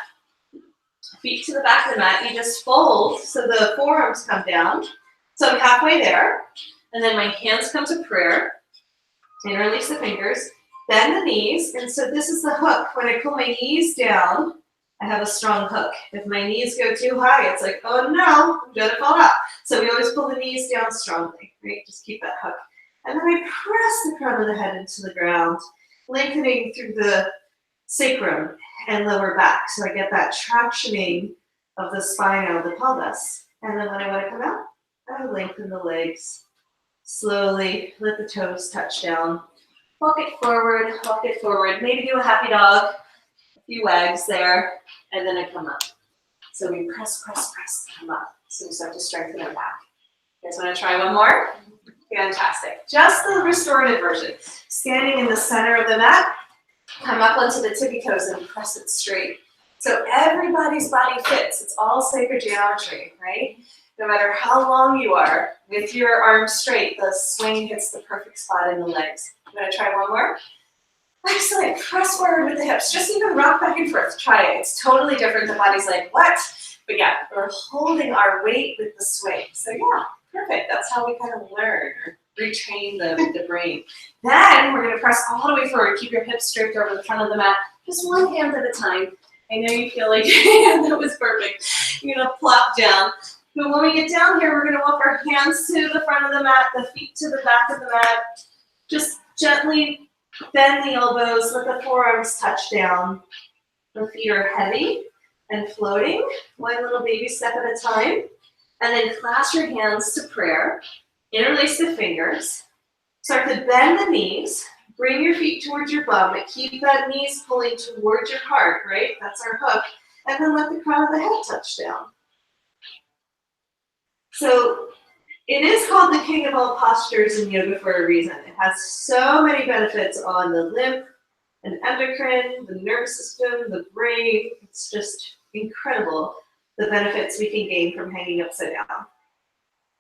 feet to the back of the mat. You just fold so the forearms come down. So I'm halfway there. And then my hands come to prayer. Interlace the fingers. Bend the knees. And so this is the hook. When I pull my knees down, I have a strong hook. If my knees go too high, it's like, oh no, I'm going to fall out. So we always pull the knees down strongly, right? Just keep that hook. And then I press the crown of the head into the ground, lengthening through the sacrum and lower back. So I get that tractioning of the spine out of the pelvis. And then when I want to come out, I lengthen the legs. Slowly let the toes touch down. Walk it forward. Maybe do a happy dog, a few wags there, and then I come up. So we press, come up. So we start to strengthen our back. You guys want to try one more? Fantastic. Just the restorative version. Standing in the center of the mat, come up onto the tippy toes and press it straight. So everybody's body fits. It's all sacred geometry, right? No matter how long you are, with your arms straight, the swing hits the perfect spot in the legs. I'm going to try one more. Excellent. Press forward with the hips. Just even rock back and forth. Try it. It's totally different. The body's like, what? But yeah, we're holding our weight with the swing. So yeah, perfect. That's how we kind of learn or retrain the brain. Then we're going to press all the way forward. Keep your hips straight over the front of the mat. Just one hand at a time. I know you feel like that was perfect. You're going to plop down. But when we get down here, we're going to walk our hands to the front of the mat, the feet to the back of the mat. Just gently bend the elbows, let the forearms touch down. The feet are heavy and floating, one little baby step at a time. And then clasp your hands to prayer. Interlace the fingers. Start to bend the knees. Bring your feet towards your bum, but keep that knees pulling towards your heart, right? That's our hook. And then let the crown of the head touch down. So it is called the king of all postures in yoga for a reason. It has so many benefits on the lymph and endocrine, the nervous system, the brain. It's just incredible the benefits we can gain from hanging upside down.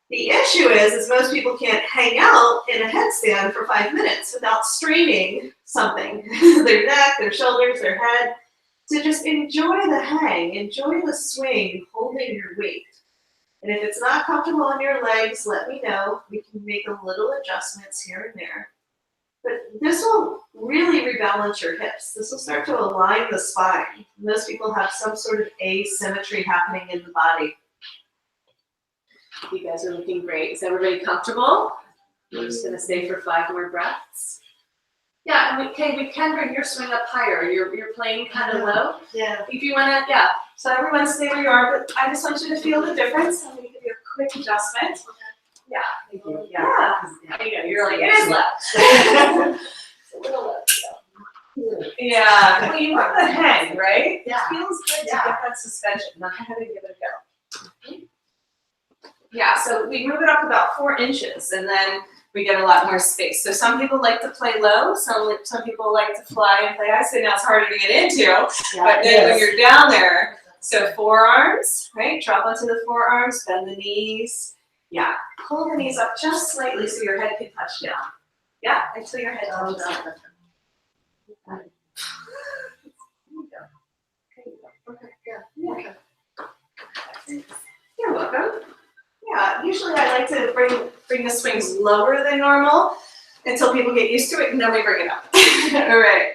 The issue is most people can't hang out in a headstand for 5 minutes without straining something, their neck, their shoulders, their head. So just enjoy the hang, enjoy the swing, holding your weight. And if it's not comfortable on your legs, let me know. We can make a little adjustments here and there. But this will really rebalance your hips. This will start to align the spine. Most people have some sort of asymmetry happening in the body. You guys are looking great. Is everybody comfortable? We're just gonna stay for 5 more breaths. Yeah, and we can bring your swing up higher. You're playing kind of low. Yeah. If you wanna, yeah. So everyone stay where you are, but I just want you to feel the difference. I'm gonna give you a quick adjustment. Yeah. Thank you. Yeah. I know, you're like, it is left. It's a little left. Yeah. Well, you want the hang, right? Yeah. It feels good to Yeah. get that suspension. Not having to give it a go. Yeah, so we move it up about 4 inches, and then we get a lot more space. So some people like to play low, some people like to fly and play high, so now it's harder to get into. But then when you're down there, so forearms, right? Drop onto the forearms, bend the knees. Yeah, pull the knees up just slightly so your head can touch down. Yeah, until your head touches down. Yeah. You're welcome. Yeah, usually I like to bring the swings lower than normal until people get used to it, and then we bring it up. All right.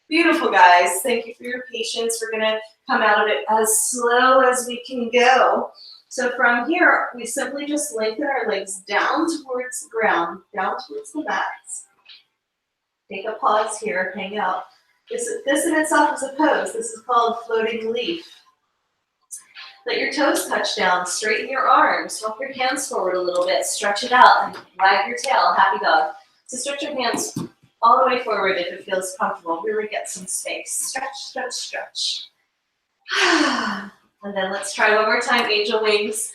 Beautiful, guys. Thank you for your patience. We're gonna come out of it as slow as we can go. So from here, we simply just lengthen our legs down towards the ground, down towards the mats. Take a pause here, hang out. This in itself is a pose. This is called floating leaf. Let your toes touch down, straighten your arms, walk your hands forward a little bit, stretch it out, and wag your tail, happy dog. So stretch your hands all the way forward if it feels comfortable. Really get some space. Stretch, stretch, stretch. And then let's try one more time, angel wings.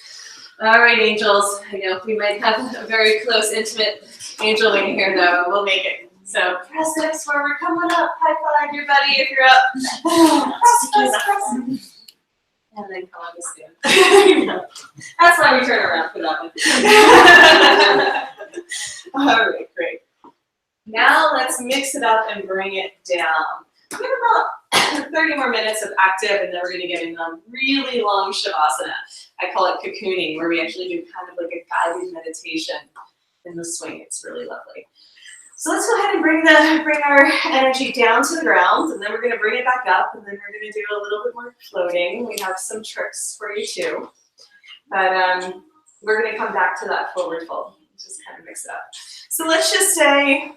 All right, angels. I know we might have a very close, intimate angel wing here, though. We'll make it. So press the hips forward, come on up, high five your buddy if you're up. Press. And then come on to stand. That's why we turn around for that one. All right, great. Now let's mix it up and bring it down. We have about 30 more minutes of active, and then we're going to get in a really long shavasana. I call it cocooning, where we actually do kind of like a guided meditation in the swing. It's really lovely. So let's go ahead and bring our energy down to the ground, and then we're going to bring it back up, and then we're going to do a little bit more floating. We have some tricks for you too, but we're going to come back to that forward fold. Just kind of mix it up. So let's just say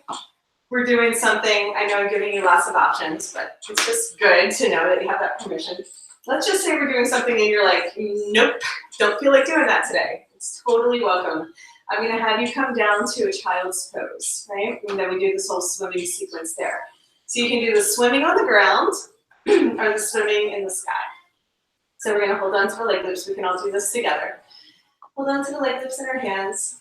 we're doing something. I know I'm giving you lots of options, but it's just good to know that you have that permission. Let's just say we're doing something and you're like, nope, don't feel like doing that today. It's totally welcome. I'm going to have you come down to a child's pose, right? And then we do this whole swimming sequence there. So you can do the swimming on the ground or the swimming in the sky. So we're going to hold on to the leg loops. We can all do this together. Hold on to the leg loops in our hands.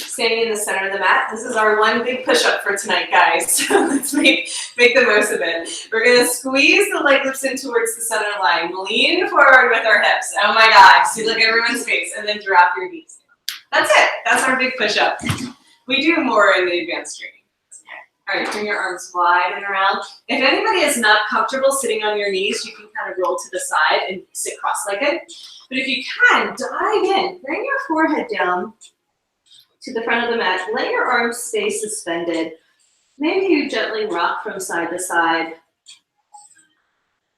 Standing in the center of the mat. This is our one big push-up for tonight, guys. So let's make the most of it. We're going to squeeze the leg loops in towards the center line. Lean forward with our hips. Oh my God. See, look at everyone's face. And then drop your knees. That's it. That's our big push-up. We do more in the advanced training. All right, bring your arms wide and around. If anybody is not comfortable sitting on your knees, you can kind of roll to the side and sit cross-legged. But if you can, dive in. Bring your forehead down to the front of the mat. Let your arms stay suspended. Maybe you gently rock from side to side.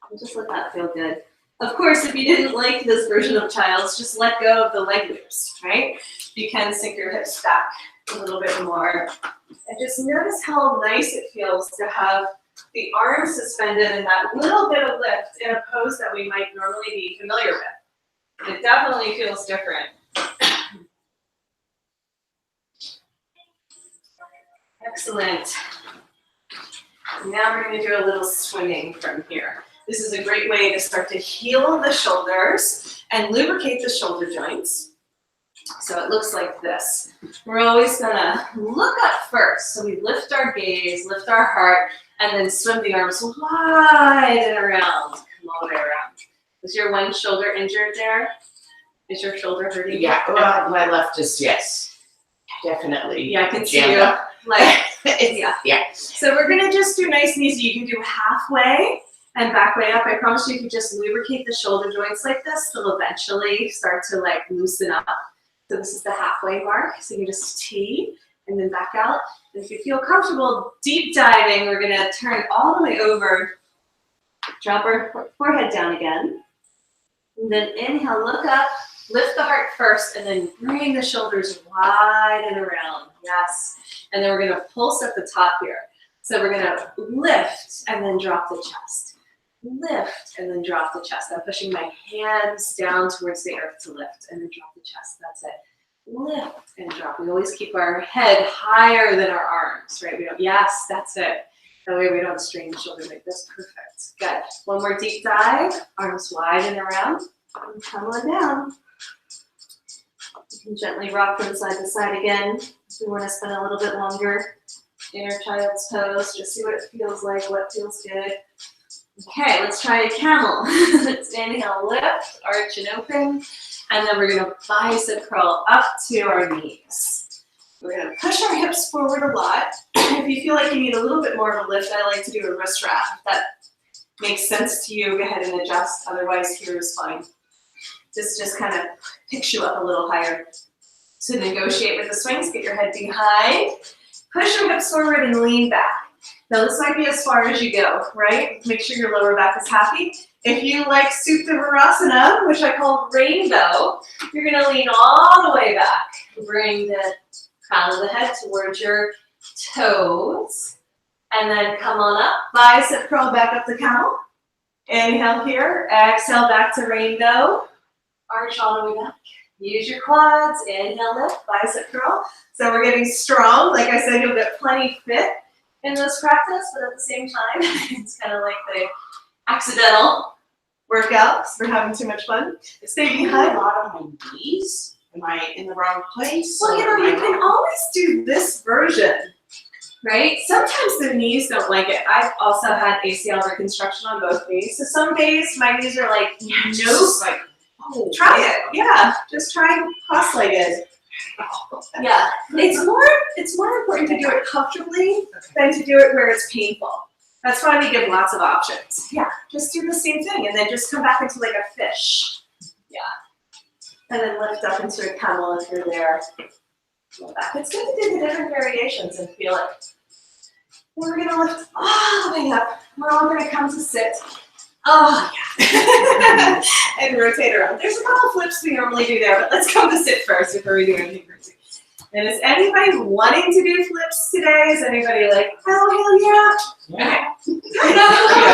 And just let that feel good. Of course, if you didn't like this version of Child's, just let go of the leg loops, right? You can sink your hips back a little bit more. And just notice how nice it feels to have the arms suspended and that little bit of lift in a pose that we might normally be familiar with. It definitely feels different. Excellent. Now we're going to do a little swimming from here. This is a great way to start to heal the shoulders and lubricate the shoulder joints. So it looks like this. We're always going to look up first. So we lift our gaze, lift our heart, and then swim the arms wide and around. Come all the way around. Is your one shoulder injured there? Is your shoulder hurting? Yeah, well, my left is, yes, definitely. Yeah, I can see you. Like, yeah. Yeah. So we're gonna just do nice and easy. You can do halfway and back way up. I promise you, if you just lubricate the shoulder joints like this, they'll eventually start to like loosen up. So this is the halfway mark. So you can just T and then back out. And if you feel comfortable deep diving, we're gonna turn all the way over, drop our forehead down again, And then inhale, look up, lift the heart first, and then bring the shoulders wide and around. Yes. And then we're gonna pulse at the top here. So we're gonna lift and then drop the chest. Lift and then drop the chest. I'm pushing my hands down towards the earth to lift and then drop the chest. That's it. Lift and drop. We always keep our head higher than our arms, right? Yes, that's it. That way we don't strain the shoulders like this. Perfect. Good. One more deep dive. Arms wide and around. And come on down. You can gently rock from side to side again. If we want to spend a little bit longer. Inner child's pose. Just see what it feels like, what feels good. Okay, let's try a camel. Let's inhale, lift, arch and open. And then we're gonna bicep curl up to our knees. We're gonna push our hips forward a lot. If you feel like you need a little bit more of a lift, I like to do a wrist wrap. If that makes sense to you, go ahead and adjust. Otherwise, here is fine. This just kind of picks you up a little higher. So negotiate with the swings, get your head behind. Push your hips forward and lean back. Now this might be as far as you go, right? Make sure your lower back is happy. If you like Supta Virasana, which I call rainbow, you're gonna lean all the way back. Bring the crown of the head towards your toes. And then come on up, bicep curl back up to camel. Inhale here, exhale back to rainbow. Arch all the way back. Use your quads, inhale, lift, bicep curl. So we're getting strong. Like I said, you'll get plenty fit in this practice, but at the same time, it's kind of like the accidental workouts. We're having too much fun. Stay behind. A lot on my knees. Am I in the wrong place? Well, you can always do this version, right? Sometimes the knees don't like it. I've also had ACL reconstruction on both knees. So some days my knees are like, nope. Like, oh, Try it. Yeah, just try cross-legged. Yeah, it's more important to do it comfortably than to do it where it's painful. That's why we give lots of options. Yeah, just do the same thing and then just come back into like a fish. Yeah. And then lift up into a camel if you're there. Go back. It's good to do the different variations and feel it. Then we're gonna lift all the way up. We're all gonna come to sit. Oh, yeah. And rotate around. There's a couple flips we normally do there, but let's come to sit first before we do anything crazy. And is anybody wanting to do flips today? Is anybody like, oh, hell yeah? Okay.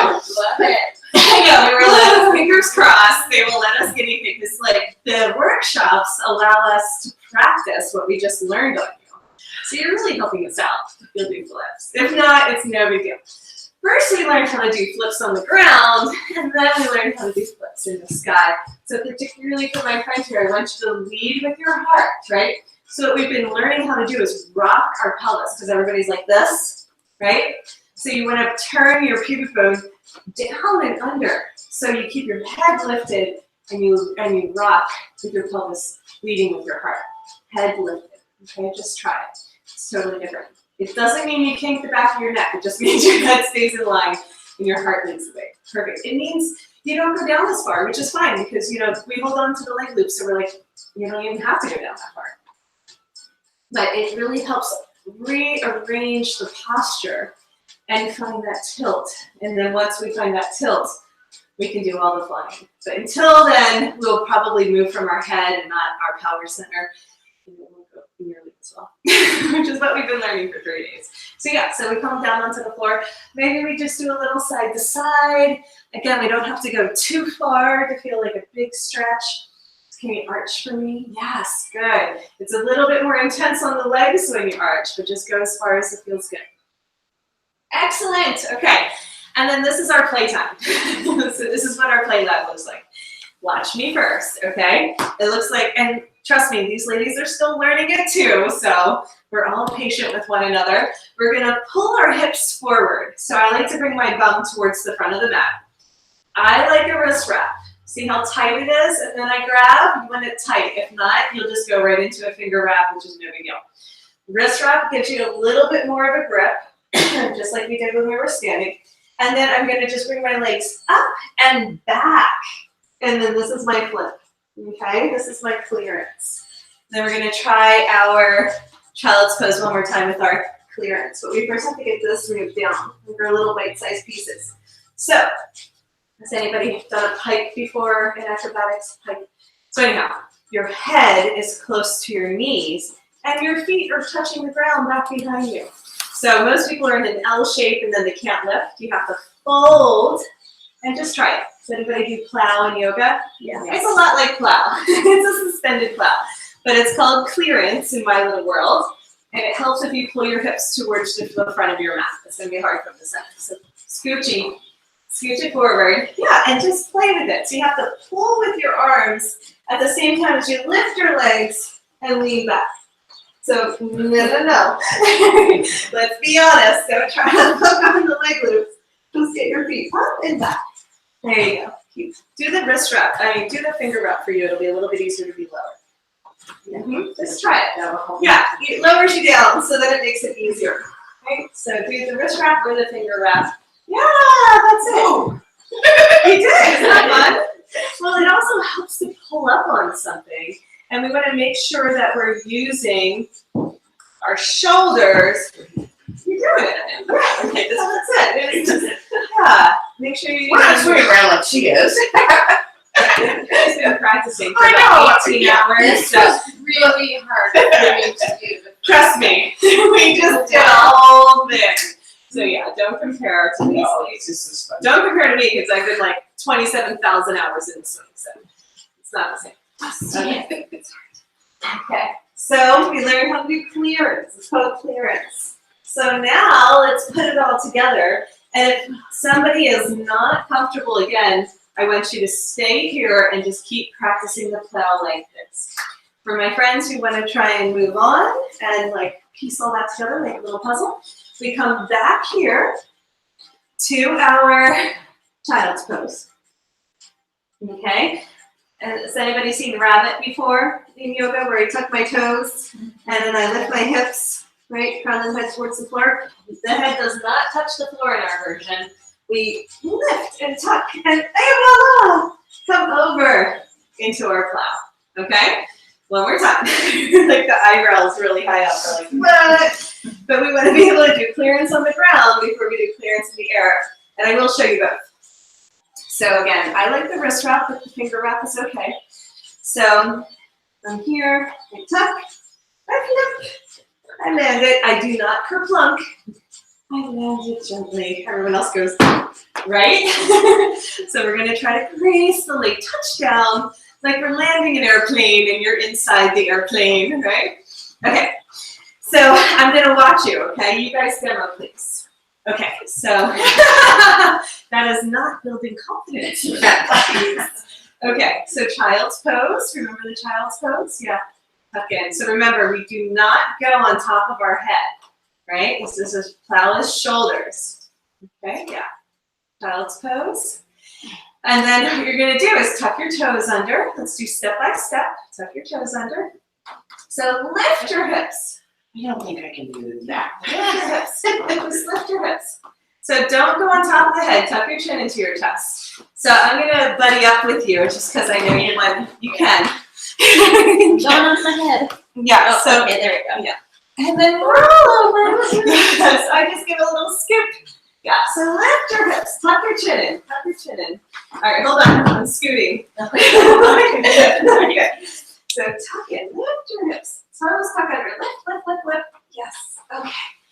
Love it. I know, we were like, fingers crossed, they will let us guinea pig. Because like the workshops allow us to practice what we just learned on you. So you're really helping us out if you'll do flips. If not, it's no big deal. First, we learned how to do flips on the ground, and then we learned how to do flips in the sky. So particularly for my friend here, I want you to lead with your heart, right? So what we've been learning how to do is rock our pelvis, because everybody's like this, right? So you want to turn your pubic bone down and under. So you keep your head lifted, and you rock with your pelvis, leading with your heart. Head lifted, okay? Just try it. It's totally different. It doesn't mean you kink the back of your neck. It just means your head stays in line and your heart leads the way. Perfect. It means you don't go down as far, which is fine because, we hold on to the leg loop, so we're like, you don't even have to go down that far. But it really helps rearrange the posture and find that tilt. And then once we find that tilt, we can do all the flying. But until then, we'll probably move from our head and not our power center. Nearly as well, which is what we've been learning for 3 days. So yeah, so we come down onto the floor. Maybe we just do a little side to side. Again, we don't have to go too far to feel like a big stretch. Can you arch for me? Yes, good. It's a little bit more intense on the legs when you arch, but just go as far as it feels good. Excellent. Okay, and then this is our playtime. So this is what our play lab looks like. Watch me first, okay? It looks like, and trust me, these ladies are still learning it too, so we're all patient with one another. We're gonna pull our hips forward. So I like to bring my bum towards the front of the mat. I like a wrist wrap. See how tight it is? And then I grab, you want it tight. If not, you'll just go right into a finger wrap, which is no big deal. Wrist wrap gives you a little bit more of a grip, just like we did when we were standing. And then I'm gonna just bring my legs up and back. And then this is my flip, okay? This is my clearance. Then we're gonna try our child's pose one more time with our clearance. But we first have to get this moved down. They're little bite-sized pieces. So, Has anybody done a pike before in acrobatics? Pike. So anyhow, your head is close to your knees and your feet are touching the ground back behind you. So most people are in an L shape and then they can't lift. You have to fold and just try it. Does anybody do plow in yoga? Yeah. It's a lot like plow. It's a suspended plow. But it's called clearance in my little world. And it helps if you pull your hips towards the front of your mat. It's going to be hard from the center. So scooch it forward. Yeah, and just play with it. So you have to pull with your arms at the same time as you lift your legs and lean back. So, no. Let's be honest. Don't try to hook on the leg loops. Just get your feet up and back. There you go. Do the wrist wrap. Do the finger wrap for you. It'll be a little bit easier to be lower. Just try it. Yeah, it lowers you down so that it makes it easier. Right? So do the wrist wrap or the finger wrap. Yeah, that's it. You did. Isn't that fun? Well, it also helps to pull up on something. And we want to make sure that we're using our shoulders. You're doing it. Yeah. Okay, that's it. Yeah. Make sure you. We're not swimming around like she is. She's been practicing for I about know. 18 hours. This So was really hard for me to do. trust me, we just did a whole thing. So yeah, don't compare to me. This is fun. Don't compare to me because I've been like 27,000 hours in swimming, so it's not the same. Okay. Okay, so we learned how to do clearance. It's called clearance. So now let's put it all together. And if somebody is not comfortable, again, I want you to stay here and just keep practicing the plow like this. For my friends who want to try and move on and like piece all that together, like a little puzzle, we come back here to our child's pose. Okay? And has anybody seen rabbit before in yoga where I tuck my toes and then I lift my hips, right? Crown the head towards the floor. The head does not touch the floor in our version. We lift and tuck and voila! Come over into our plow. Okay? One more time. Like the eyebrows really high up. We're like, what? But we want to be able to do clearance on the ground before we do clearance in the air. And I will show you both. So again, I like the wrist wrap, but the finger wrap is okay. So I'm here, I tuck, I flip, I land it. I do not kerplunk. I land it gently. Everyone else goes, right? So we're gonna try to gracefully touch down like we're landing an airplane and you're inside the airplane, right? Okay, so I'm gonna watch you, okay? You guys demo, please. Okay, so that is not building confidence. Okay, so child's pose. Remember the child's pose? Yeah. Okay, so remember, we do not go on top of our head, right? This is plowless shoulders. Okay, yeah. Child's pose. And then what you're going to do is tuck your toes under. Let's do step by step. Tuck your toes under. So lift your hips. I don't think I can do that. Lift your hips. Just lift your hips. So don't go on top of the head. Tuck your chin into your chest. So I'm going to buddy up with you just because I know you can. Going on my head. Yeah, Oh, so okay, there we go. yeah. And then roll over. So I just give a little skip. Yeah, so lift your hips, tuck your chin in, tuck your chin in. All right, hold on, I'm scooting. Okay. So tuck in, lift your hips. Toes tuck under, lift. Yes, okay.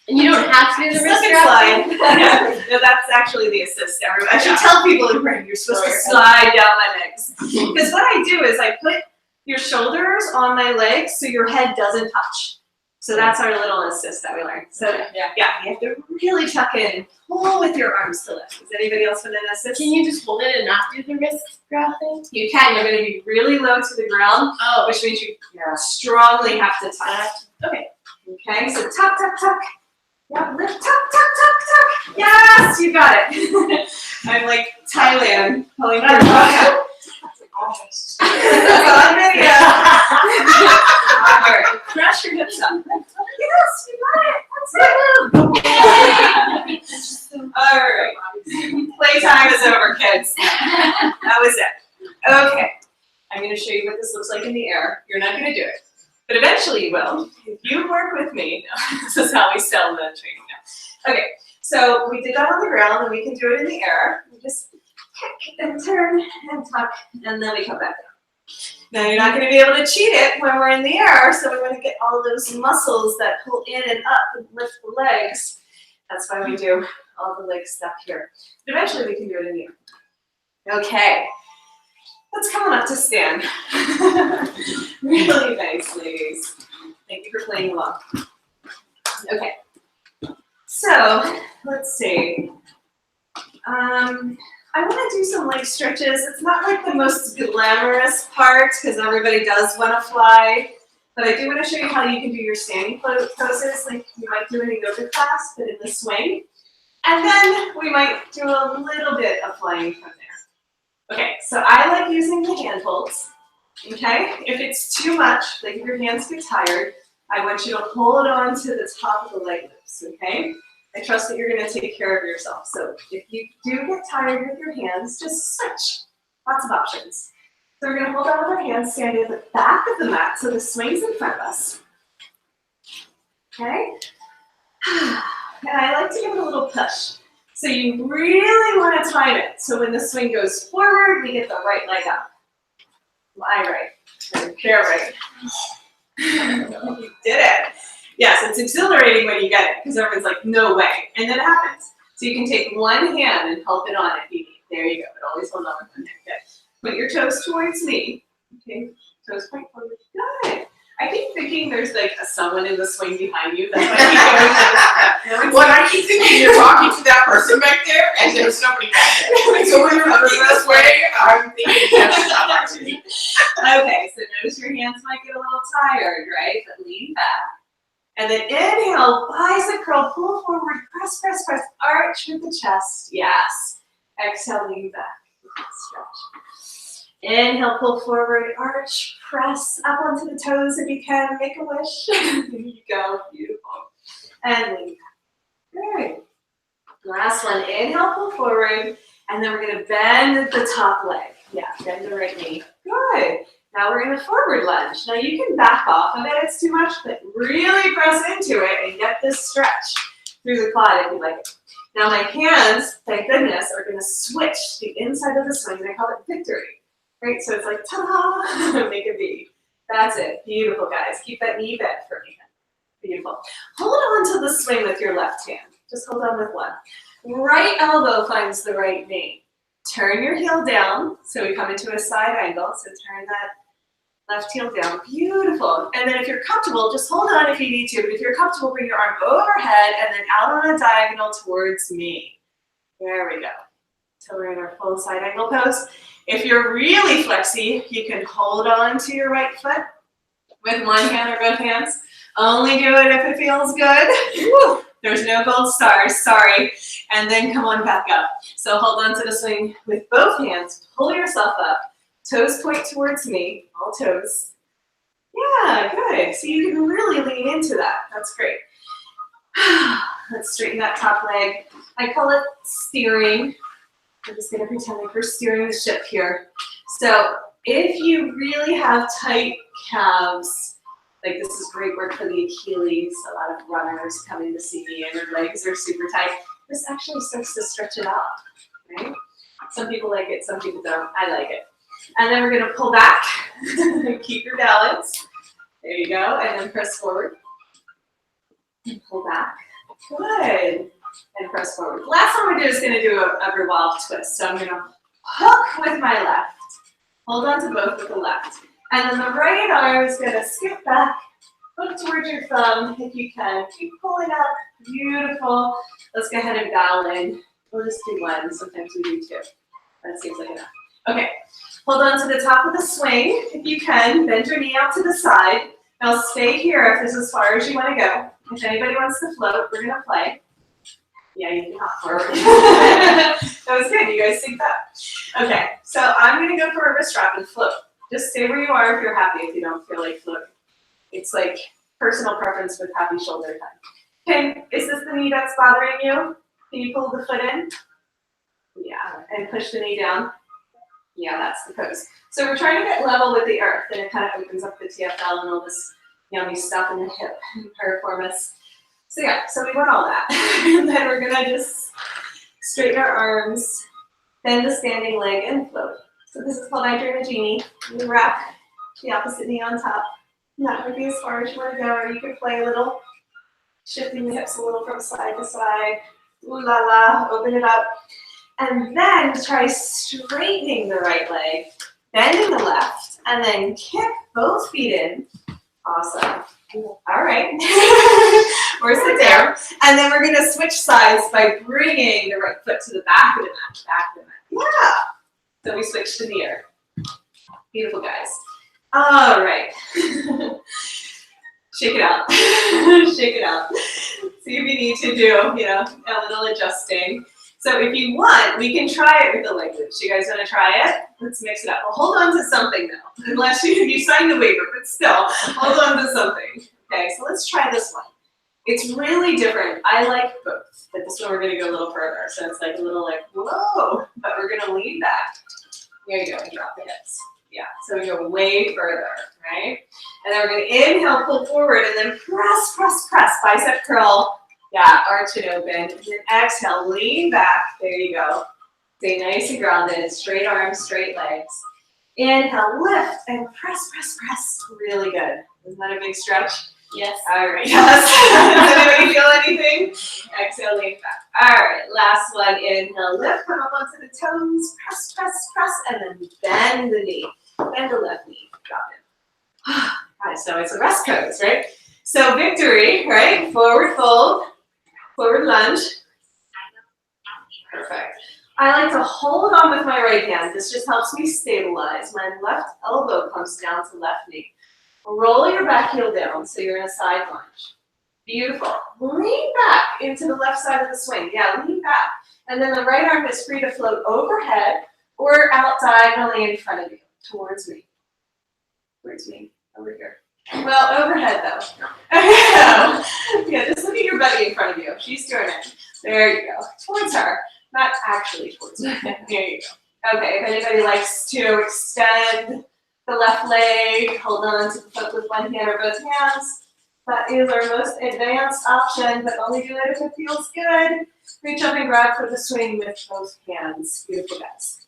And you don't have to do the Slip wrist and wrap. slide. No, that's actually the assist. I should tell people you're supposed to slide down my legs. Because what I do is I put your shoulders on my legs so your head doesn't touch. So that's our little assist that we learned. So yeah, you have to really tuck in and pull with your arms to lift. Does anybody else want an assist? Can you just hold it and not do the wrist wrap thing? You can. You're going to be really low to the ground, Oh, which means you strongly have to tuck. Okay. Okay. So tuck. Yeah. Lift. Tuck. Yes, you got it. I'm like Thailand pulling through. That's on video. All right. Crush your hips up. Yes, you got it. That's it. All right. Playtime is over, kids. That was it. Okay. I'm going to show you what this looks like in the air. You're not going to do it, but eventually you will. If you work with me, this is how we sell the training now. Okay. So we did that on the ground, and we can do it in the air. We just kick and turn and tuck, and then we come back down. Now you're not going to be able to cheat it when we're in the air, so we want to get all those muscles that pull in and up and lift the legs. That's why we do all the leg stuff here. But eventually we can do it in the air. Okay, let's come on up to stand. Really nice, ladies. Thank you for playing along. Okay, so let's see. I want to do some leg stretches. It's not like the most glamorous part because everybody does want to fly, but I do want to show you how you can do your standing poses like you might do in a yoga class, but in the swing. And then we might do a little bit of flying from there. Okay, so I like using the hand holds. Okay, if it's too much, like if your hands get tired, I want you to hold on to the top of the leg loops, okay? I trust that you're going to take care of yourself. So if you do get tired with your hands, just switch. Lots of options. So we're going to hold on with our hands, standing at the back of the mat so the swing's in front of us. Okay? And I like to give it a little push. So you really want to time it. So when the swing goes forward, we get the right leg up. My right. And their right. You did it. Yes, it's exhilarating when you get it because everyone's like, no way. And then it happens. So you can take one hand and help it on if you need. There you go. But always hold on with one hand. Good. Put your toes towards me. Okay. Toes point forward. Good. I keep thinking there's like someone in the swing behind you. That's why I keep going. Well, I keep thinking you're talking to that person back there, and there's nobody back there. So when you're looking this way, I'm thinking that's not actually. Okay, so notice your hands might get a little tired, right? But lean back. And then inhale, bicep curl, pull forward, press, press, press, arch with the chest. Yes. Exhale, lean back. Stretch. Inhale, pull forward, arch, press up onto the toes if you can. Make a wish. There you go. Beautiful. And lean back. Good. Last one. Inhale, pull forward. And then we're going to bend the top leg. Yeah, bend the right knee. Good. Now we're in a forward lunge. Now you can back off of it, it's too much, but really press into it and get this stretch through the quad if you like it. Now my hands, thank goodness, are gonna switch the inside of the swing, and I call it victory. Right, so it's like, ta-da, make a V. That's it, beautiful guys. Keep that knee bent for me. Beautiful. Hold on to the swing with your left hand. Just hold on with one. Right elbow finds the right knee. Turn your heel down, so we come into a side angle, so turn that left heel down, beautiful. And then if you're comfortable, just hold on if you need to, but if you're comfortable, bring your arm overhead and then out on a diagonal towards me. There we go. So we're in our full side angle pose. If you're really flexy, you can hold on to your right foot with one hand or both hands. Only do it if it feels good. Woo. There's no gold stars, sorry. And then come on back up. So hold on to the swing with both hands, pull yourself up. Toes point towards me, all toes. Yeah, good. So you can really lean into that. That's great. Let's straighten that top leg. I call it steering. I'm just gonna pretend like we're steering the ship here. So if you really have tight calves, like this is great work for the Achilles. A lot of runners coming to see me and their legs are super tight. This actually starts to stretch it out, right? Some people like it, some people don't. I like it. And then we're gonna pull back, keep your balance. There you go, and then press forward. And pull back, good. And press forward. Last one we're is gonna do a revolve twist. So I'm gonna hook with my left, hold on to both with the left. And then the right arm is gonna skip back, hook towards your thumb if you can. Keep pulling up, beautiful. Let's go ahead and dial in. We'll just do one, sometimes we do two. That seems like enough. Okay, hold on to the top of the swing if you can. Bend your knee out to the side. Now stay here if this is as far as you want to go. If anybody wants to float, we're gonna play. Yeah, you can hop forward. That was good, you guys synced up. Okay, so I'm gonna go for a wrist wrap and float. Just stay where you are if you're happy, if you don't feel like floating. It's like personal preference with happy shoulder time. Okay, is this the knee that's bothering you? Can you pull the foot in? Yeah, and push the knee down. Yeah, that's the pose. So we're trying to get level with the earth, and it kind of opens up the TFL and all this yummy stuff in the hip piriformis. So yeah, so we want all that. And then we're gonna just straighten our arms, Bend the standing leg and float. So this is called I Dream a Genie. You wrap the opposite knee on top. And that would be as far as you want to go, or you could play a little, shifting the hips a little from side to side. Ooh la la, open it up. And then try straightening the right leg, bending the left, and then kick both feet in. Awesome. All right. Or sit down. And then we're going to switch sides by bringing the right foot to the back of the mat. Yeah. So we switch to the air. Beautiful, guys. All right. Shake it out. Shake it out. See if you need to do, a little adjusting. So if you want, we can try it with the leg loops. You guys want to try it? Let's mix it up. Well, hold on to something though, unless you sign the waiver, but still, hold on to something. Okay, so let's try this one. It's really different. I like both, but this one we're gonna go a little further. So it's like a little like, whoa, but we're gonna lean back. There you go, and drop the hips. Yeah, so we go way further, right? And then we're gonna inhale, pull forward, and then press, press, press, bicep curl. Yeah, arch it open. And then exhale, lean back. There you go. Stay nice and grounded. Straight arms, straight legs. Inhale, lift, and press, press, press. Really good. Isn't that a big stretch? Yes. All right, yes. Does anybody feel anything? Exhale, lean back. All right, last one. Inhale, lift, come up onto the toes. Press, press, press, and then bend the knee. Bend the left knee. Drop it. All right, so it's a rest pose, right? So victory, right? Forward fold. Forward lunge. Perfect. I like to hold on with my right hand. This just helps me stabilize. My left elbow comes down to left knee. Roll your back heel down so you're in a side lunge. Beautiful. Lean back into the left side of the swing. Yeah, lean back. And then the right arm is free to float overhead or out diagonally in front of you, towards me. Towards me, over here. Well, overhead though. Yeah, just look at your buddy in front of you. She's doing it. There you go. Towards her. Not actually towards her. There you go. Okay, if anybody likes to extend the left leg, hold on to the foot with one hand or both hands. That is our most advanced option, but only do it if it feels good. Reach up and grab for the swing with both hands. Beautiful, guys.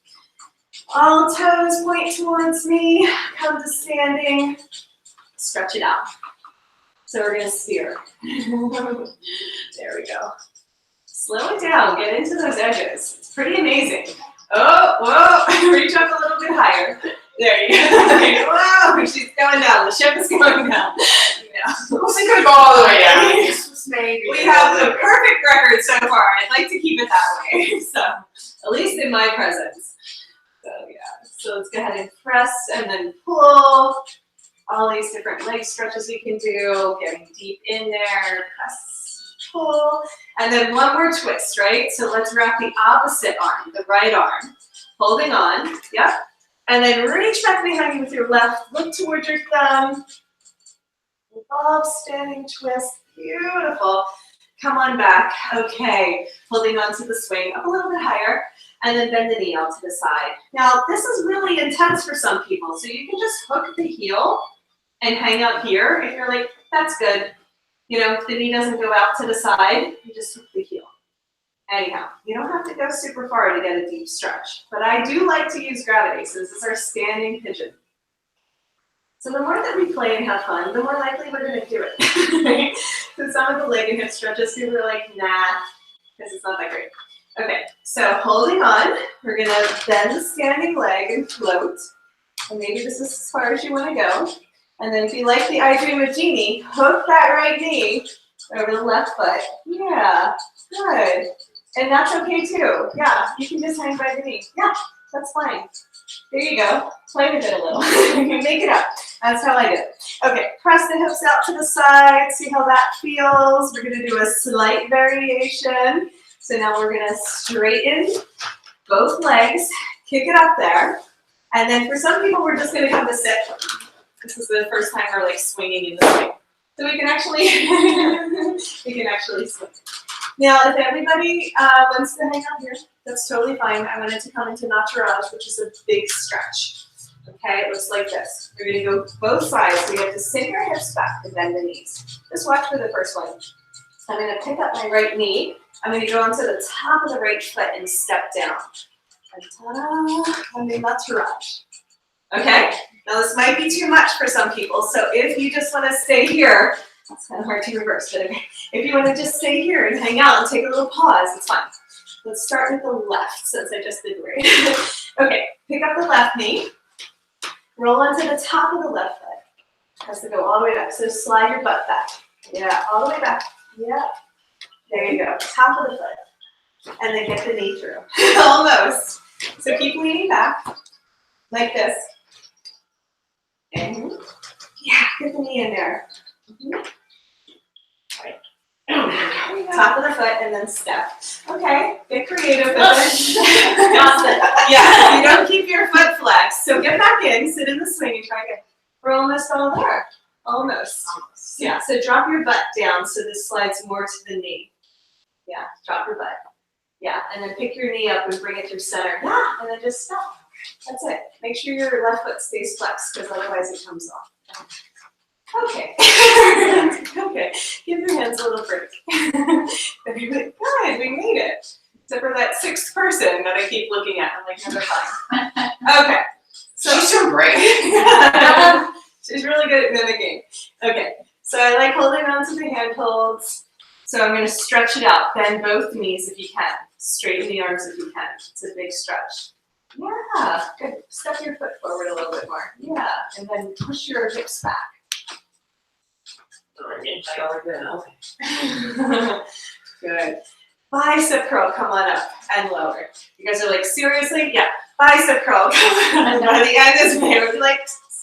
All toes point towards me. Come to standing. Stretch it out. So we're gonna steer. There we go. Slow it down, get into those edges. It's pretty amazing. Oh, whoa, reach up a little bit higher. There you go. Whoa, she's going down. The ship is going down. Wasn't gonna go all the way down. We have the perfect record so far. I'd like to keep it that way. So, at least in my presence. So yeah, so let's go ahead and press and then pull. All these different leg stretches we can do, getting deep in there, press, pull, and then one more twist, right? So let's wrap the opposite arm, the right arm, holding on, yep, and then reach back behind you with your left, look towards your thumb, above standing twist, beautiful. Come on back, okay, holding on to the swing up a little bit higher, and then bend the knee out to the side. Now, this is really intense for some people, so you can just hook the heel and hang out here. If you're like, that's good. If the knee doesn't go out to the side, you just hook the heel. Anyhow, you don't have to go super far to get a deep stretch, but I do like to use gravity, so this is our standing pigeon. So the more that we play and have fun, the more likely we're gonna do it, right? So some of the leg and hip stretches, people are like, nah, because it's not that great. Okay, so holding on, we're gonna bend the standing leg and float, and maybe this is as far as you wanna go. And then if you like the I Dream of Genie, hook that right knee over the left foot. Yeah, good. And that's okay too. Yeah, you can just hang by the knee. Yeah, that's fine. There you go. Play with it a little. Make it up. That's how I do it. Okay, press the hips out to the side. See how that feels. We're gonna do a slight variation. So now we're gonna straighten both legs, kick it up there. And then for some people, we're just gonna come to sit. This is the first time we're like swinging in the swing. So we can actually, swing. Now, if everybody wants to hang out here, that's totally fine. I wanted to come into Nataraj, which is a big stretch. Okay, it looks like this. We're gonna go both sides. We have to sink our hips back and bend the knees. Just watch for the first one. I'm gonna pick up my right knee. I'm gonna go onto the top of the right foot and step down. And ta-da, and then massage. Okay, now this might be too much for some people, so if you just want to stay here, it's kind of hard to reverse, but if you want to just stay here and hang out and take a little pause, it's fine. Let's start with the left, since I just did right. Okay, pick up the left knee, roll onto the top of the left leg. Has to go all the way back, so slide your butt back. Yeah, all the way back. Yeah, there you go, top of the foot. And then get the knee through, almost. So keep leaning back, like this. And yeah, get the knee in there. Top of the foot and then step. Okay, get creative with it. Awesome. Yeah, you don't keep your foot flexed. So get back in, sit in the swing and try again. We're almost all there. Almost. Yeah, so drop your butt down so this slides more to the knee. Yeah, drop your butt. Yeah, and then pick your knee up and bring it through center. Yeah, and then just stop. That's it. Make sure your left foot stays flexed because otherwise it comes off. Okay. Okay. Give your hands a little break. Good, we made it. Except for that sixth person that I keep looking at. I'm like, no, they're fine. Okay. So She's so great. she's really good at mimicking. Okay. So I like holding on to the hand holds. So I'm going to stretch it out. Bend both knees if you can. Straighten the arms if you can. It's a big stretch. Yeah. Good. Step your foot forward a little bit more. Yeah. And then push your hips back. Good. Bicep curl, come on up and lower. You guys are like, seriously? Yeah. Bicep curl, come on. And by the end is me, we'll be like,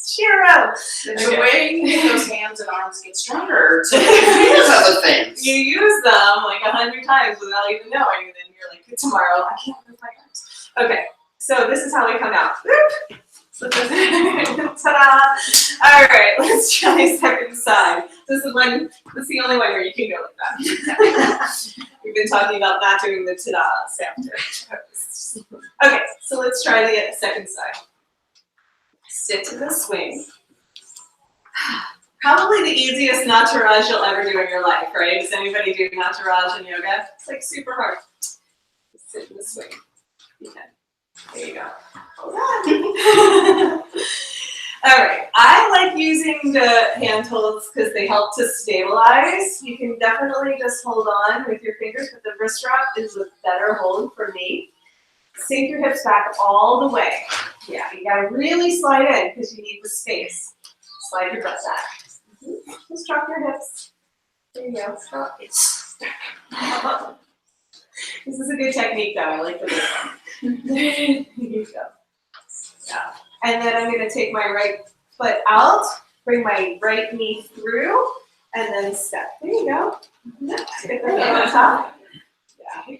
cheer up. There's a way those hands and arms get stronger to use other things. You use them like 100 times without even knowing, and then you're like, tomorrow, I can't move my arms. Okay, so this is how we come out. So ta-da! All right, let's try second side. This is the only one where you can go like that. We've been talking about not doing the ta-das after. Okay, so let's try the second side. Sit to the swing. Probably the easiest nataraj you'll ever do in your life, right? Does anybody do nataraj in yoga? It's like super hard. Sit in the swing. You can. There you go. Hold on. All right. I like using the hand holds because they help to stabilize. You can definitely just hold on with your fingers, but the wrist wrap is a better hold for me. Sink your hips back all the way. Yeah, you gotta really slide in because you need the space. Slide your butt back. Just drop your hips. There you go. Stop. This is a good technique though. I like the this one. There you go. Yeah. And then I'm gonna take my right foot out, bring my right knee through, and then step. There you go. Get the hand on top. Yeah.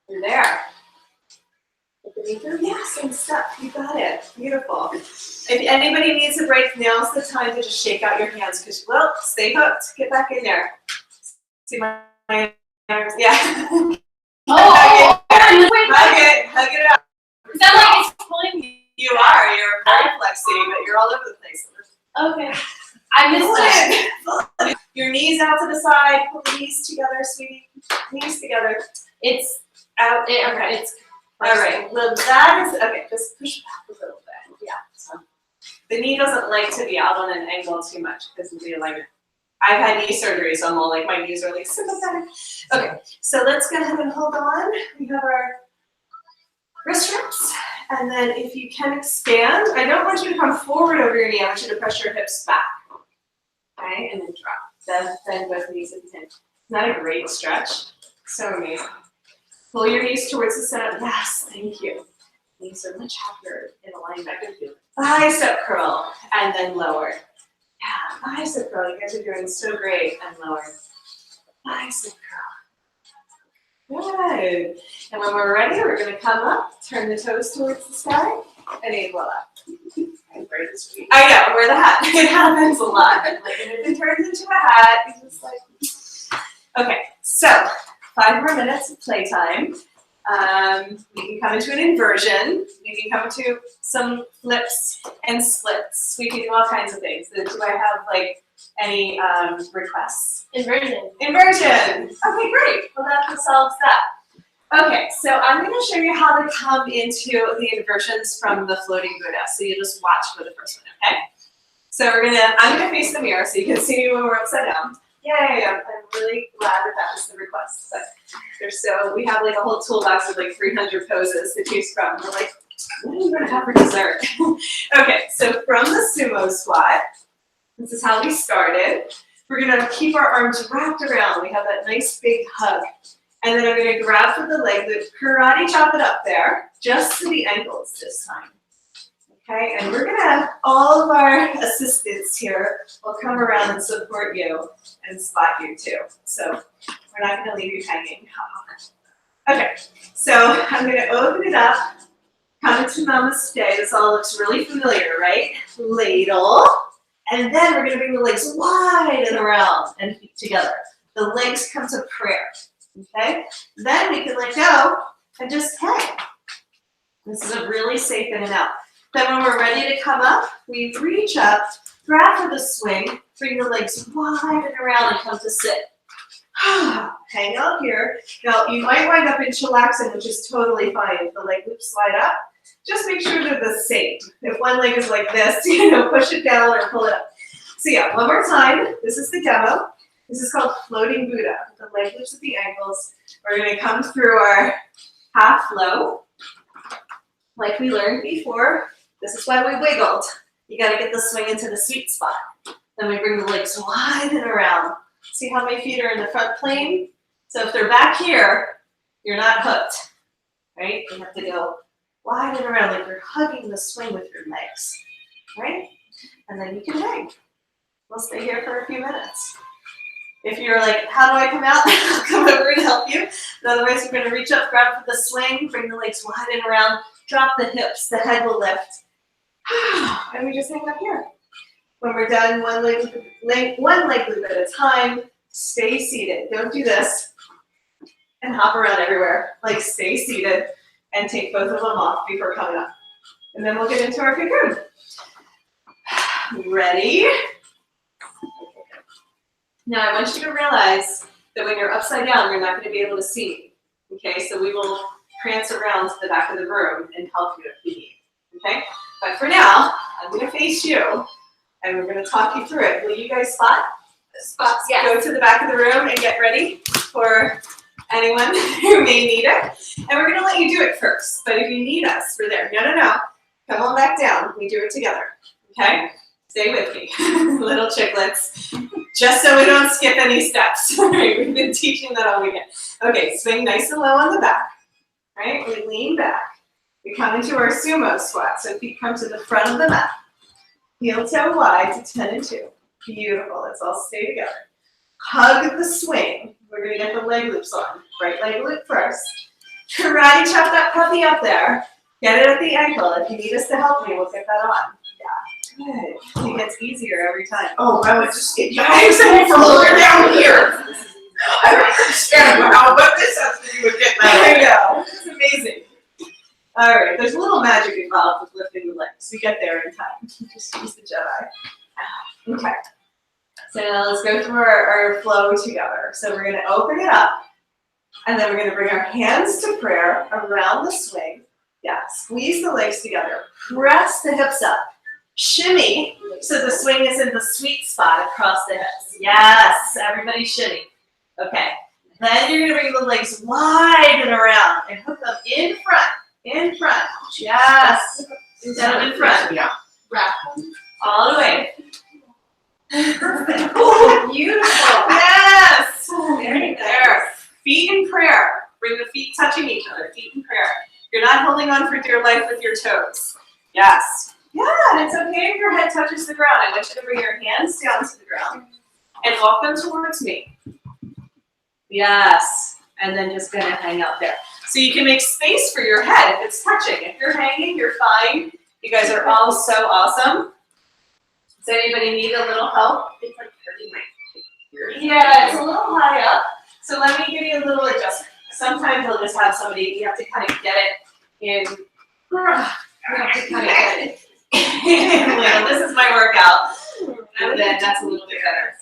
You're there. Get the knee through. Yes, and step. You got it. Beautiful. If anybody needs a break, now's the time to just shake out your hands because you will stay hooked. Get back in there. See my arms? Yeah. Oh, Hug it out. is that like it's pulling me? You are. You're very flexy, but you're all over the place. Okay. I missed that. Your knees out to the side. Pull the knees together, sweetie. Knees together. It's Out. okay. It's All right. Well, that is okay. Just push back a little bit. Yeah. So the knee doesn't like to be out on an angle too much because of the alignment. I've had knee surgery, so I'm all like, my knees are like sympathetic. Okay, so let's go ahead and hold on. We have our wrist wraps, and then if you can expand, I don't want you to come forward over your knee. I want you to press your hips back. Okay, and then drop. Bend both knees if you can. Isn't that a great stretch? So amazing. Pull your knees towards the center. Yes, thank you. Knees are much happier in alignment. Bicep curl, and then lower. Yeah, bicep curl. You guys are doing so great. And lower. Bicep curl. Good. And when we're ready, we're going to come up, turn the toes towards the sky, and a voila. I know, wear the hat. It happens a lot. Like, and if it turns into a hat, it's just like. Okay, so 5 more minutes of playtime. We can come into an inversion. We can come into some flips and splits. We can do all kinds of things. Do I have like any requests? inversion. Inversion. Okay, great. Well, that solves that. Okay, so I'm going to show you how to come into the inversions from the floating Buddha. So you just watch for the first one, okay? So I'm gonna face the mirror so you can see me when we're upside down. Yay, I'm really glad that was the request. But we have like a whole toolbox of like 300 poses to choose from. We're like, what are you gonna have for dessert? Okay, so from the sumo squat, this is how we started. We're gonna keep our arms wrapped around. We have that nice big hug. And then I'm gonna grab for the leg loop, karate chop it up there, just to the ankles this time. Okay, and we're gonna, all of our assistants here will come around and support you and spot you too. So we're not gonna leave you hanging. Okay, so I'm gonna open it up, come into namaste. This all looks really familiar, right? Ladle, and then we're gonna bring the legs wide and around and feet together. The legs come to prayer, okay? Then we can let go and just hang. This is a really safe in and out. Then when we're ready to come up, we reach up, grab for the swing, bring the legs wide and around and come to sit. Hang out here. Now, you might wind up in chilaxin, which is totally fine if the leg loops slide up. Just make sure they're the same. If one leg is like this, push it down or pull it up. So yeah, one more time. This is the demo. This is called floating Buddha. The leg loops at the ankles. We're going to come through our half flow, like we learned before. This is why we wiggled. You got to get the swing into the sweet spot. Then we bring the legs wide and around. See how my feet are in the front plane? So if they're back here, you're not hooked, right? You have to go wide and around like you're hugging the swing with your legs, right? And then you can hang. We'll stay here for a few minutes. If you're like, how do I come out? I'll come over and help you. Otherwise, we're going to reach up, grab for the swing, bring the legs wide and around, drop the hips, the head will lift. And we just hang up here. When we're done, one leg loop at a time, stay seated. Don't do this and hop around everywhere. Like stay seated and take both of them off before coming up. And then we'll get into our cocoon. Ready? Now I want you to realize that when you're upside down, you're not going to be able to see. Okay, so we will prance around to the back of the room and help you if you need. Okay, but for now, I'm going to face you, and we're going to talk you through it. Will you guys spots? Yes. Go to the back of the room and get ready for anyone who may need it. And we're going to let you do it first. But if you need us, we're there. No. Come on back down. We do it together. Okay? Stay with me, little chicklets. Just so we don't skip any steps. Right? We've been teaching that all weekend. Okay, swing nice and low on the back. Right? We lean back. We come into our sumo squat, so feet come to the front of the mat. Heel toe wide to 10 and 2. Beautiful, let's all stay together. Hug the swing. We're gonna get the leg loops on. Right leg loop first. Karate chop that puppy up there. Get it at the ankle. If you need us to help you, we'll get that on. Yeah, good. It gets easier every time. Oh, well, it's just, you guys are from over down here. I don't understand what this has to do with getting There you that. go. It's amazing. All right, there's a little magic involved with lifting the legs. We get there in time. Just use the Jedi. Okay. So now let's go through our flow together. So we're going to open it up, and then we're going to bring our hands to prayer around the swing. Yeah, squeeze the legs together. Press the hips up. Shimmy, so the swing is in the sweet spot across the hips. Yes, everybody shimmy. Okay. Then you're going to bring the legs wide and around and hook them in front. In front. Yes. Instead of in front. Yeah. Wrap them all the way. Perfect. Oh, beautiful. Yes. There. Feet in prayer. Bring the feet touching each other. Feet in prayer. You're not holding on for dear life with your toes. Yes. Yeah, and it's okay if your head touches the ground. I want you to bring your hands down to the ground and walk them towards me. Yes. And then just gonna hang out there. So you can make space for your head if it's touching. If you're hanging, you're fine. You guys are all so awesome. Does anybody need a little help? It's like hurting my ears. Yeah, it's a little high up. So let me give you a little adjustment. Sometimes I'll just have somebody, you have to kind of get it in. You have to kind of get it in. Well, this is my workout. And then that's a little bit better.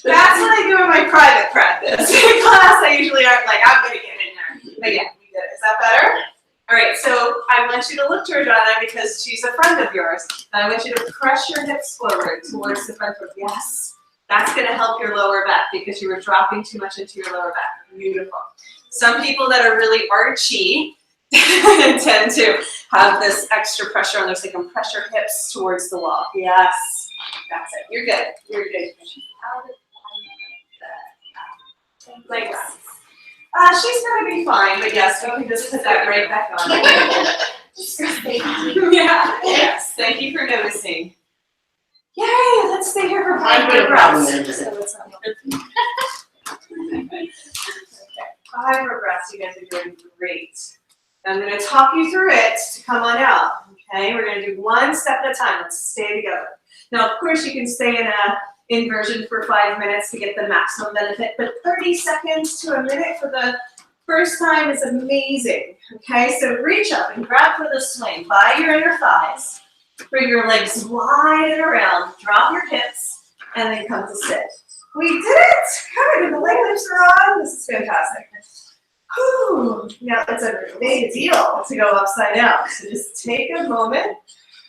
That's what I do in my private practice. In class, I usually aren't like, I'm going to get in there. But yeah, we did it. Is that better? All right, so I want you to look to Jordana because she's a friend of yours. And I want you to press your hips forward towards the front foot. Yes. That's gonna help your lower back because you were dropping too much into your lower back. Beautiful. Some people that are really archy tend to have this extra pressure on their, so they can press your hips towards the wall. Yes, that's it. You're good. You're good. Like that. She's gonna be fine, but yes, we can just put that right back on. Yeah. Yes. Thank you for noticing. Yay! Let's stay here for 5 more breaths. So it's not okay. 5 more breaths. You guys are doing great. I'm going to talk you through it to come on out. Okay, we're going to do 1 step at a time. Let's stay together. Now, of course, you can stay in a inversion for 5 minutes to get the maximum benefit, but 30 seconds to a minute for the first time is amazing. Okay, so reach up and grab for the swing by your inner thighs. Bring your legs wide and around. Drop your hips, and then come to sit. We did it! Good, and the leg lifts are on. This is fantastic. Whew. Now it's a big deal to go upside down. So just take a moment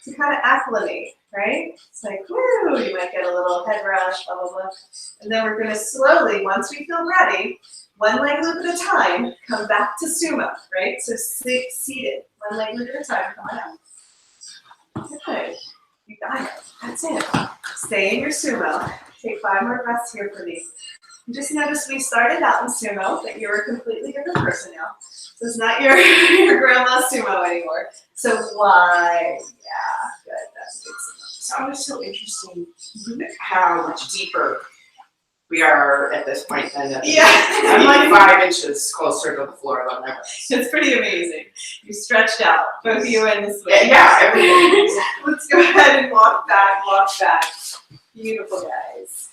to kind of acclimate, right? It's like, whoo, you might get a little head rush, blah, blah, blah. And then we're gonna slowly, once we feel ready, 1 leg loop at a time, come back to sumo, right? So seated, 1 leg loop at a time, come on out. Good, you got it, that's it. Stay in your sumo. Take 5 more breaths here for me. You just notice we started out in sumo, but you're a completely different person now. So it's not your grandma's sumo anymore. So why? Yeah, good, that's good. So I'm just so interested how much deeper we are at this point than at the I'm like 5 inches closer to the floor than ever. It's pretty amazing. You stretched out, both of you in this way. Yeah, everything. Let's go ahead and walk back, walk back. Beautiful, guys.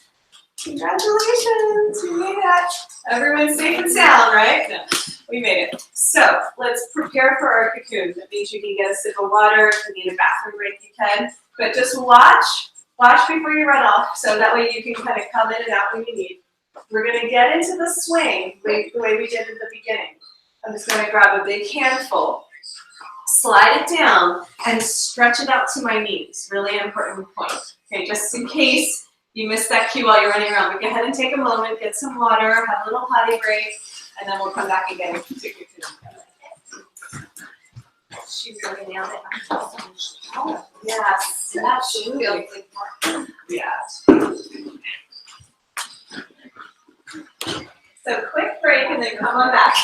Congratulations, we made it. Everyone's safe and sound, right? No, we made it. So let's prepare for our cocoon. That means you can get a sip of water. If you need a bathroom break, you can. But just watch before you run off, so that way you can kind of come in and out when you need. We're gonna get into the swing the way we did at the beginning. I'm just gonna grab a big handful, slide it down, and stretch it out to my knees. Really important point. Okay, just in case you missed that cue while you're running around, but go ahead and take a moment, get some water, have a little potty break, and then we'll come back again and continue. She really nailed it. Yes, absolutely. Yes. So quick break and then come on back.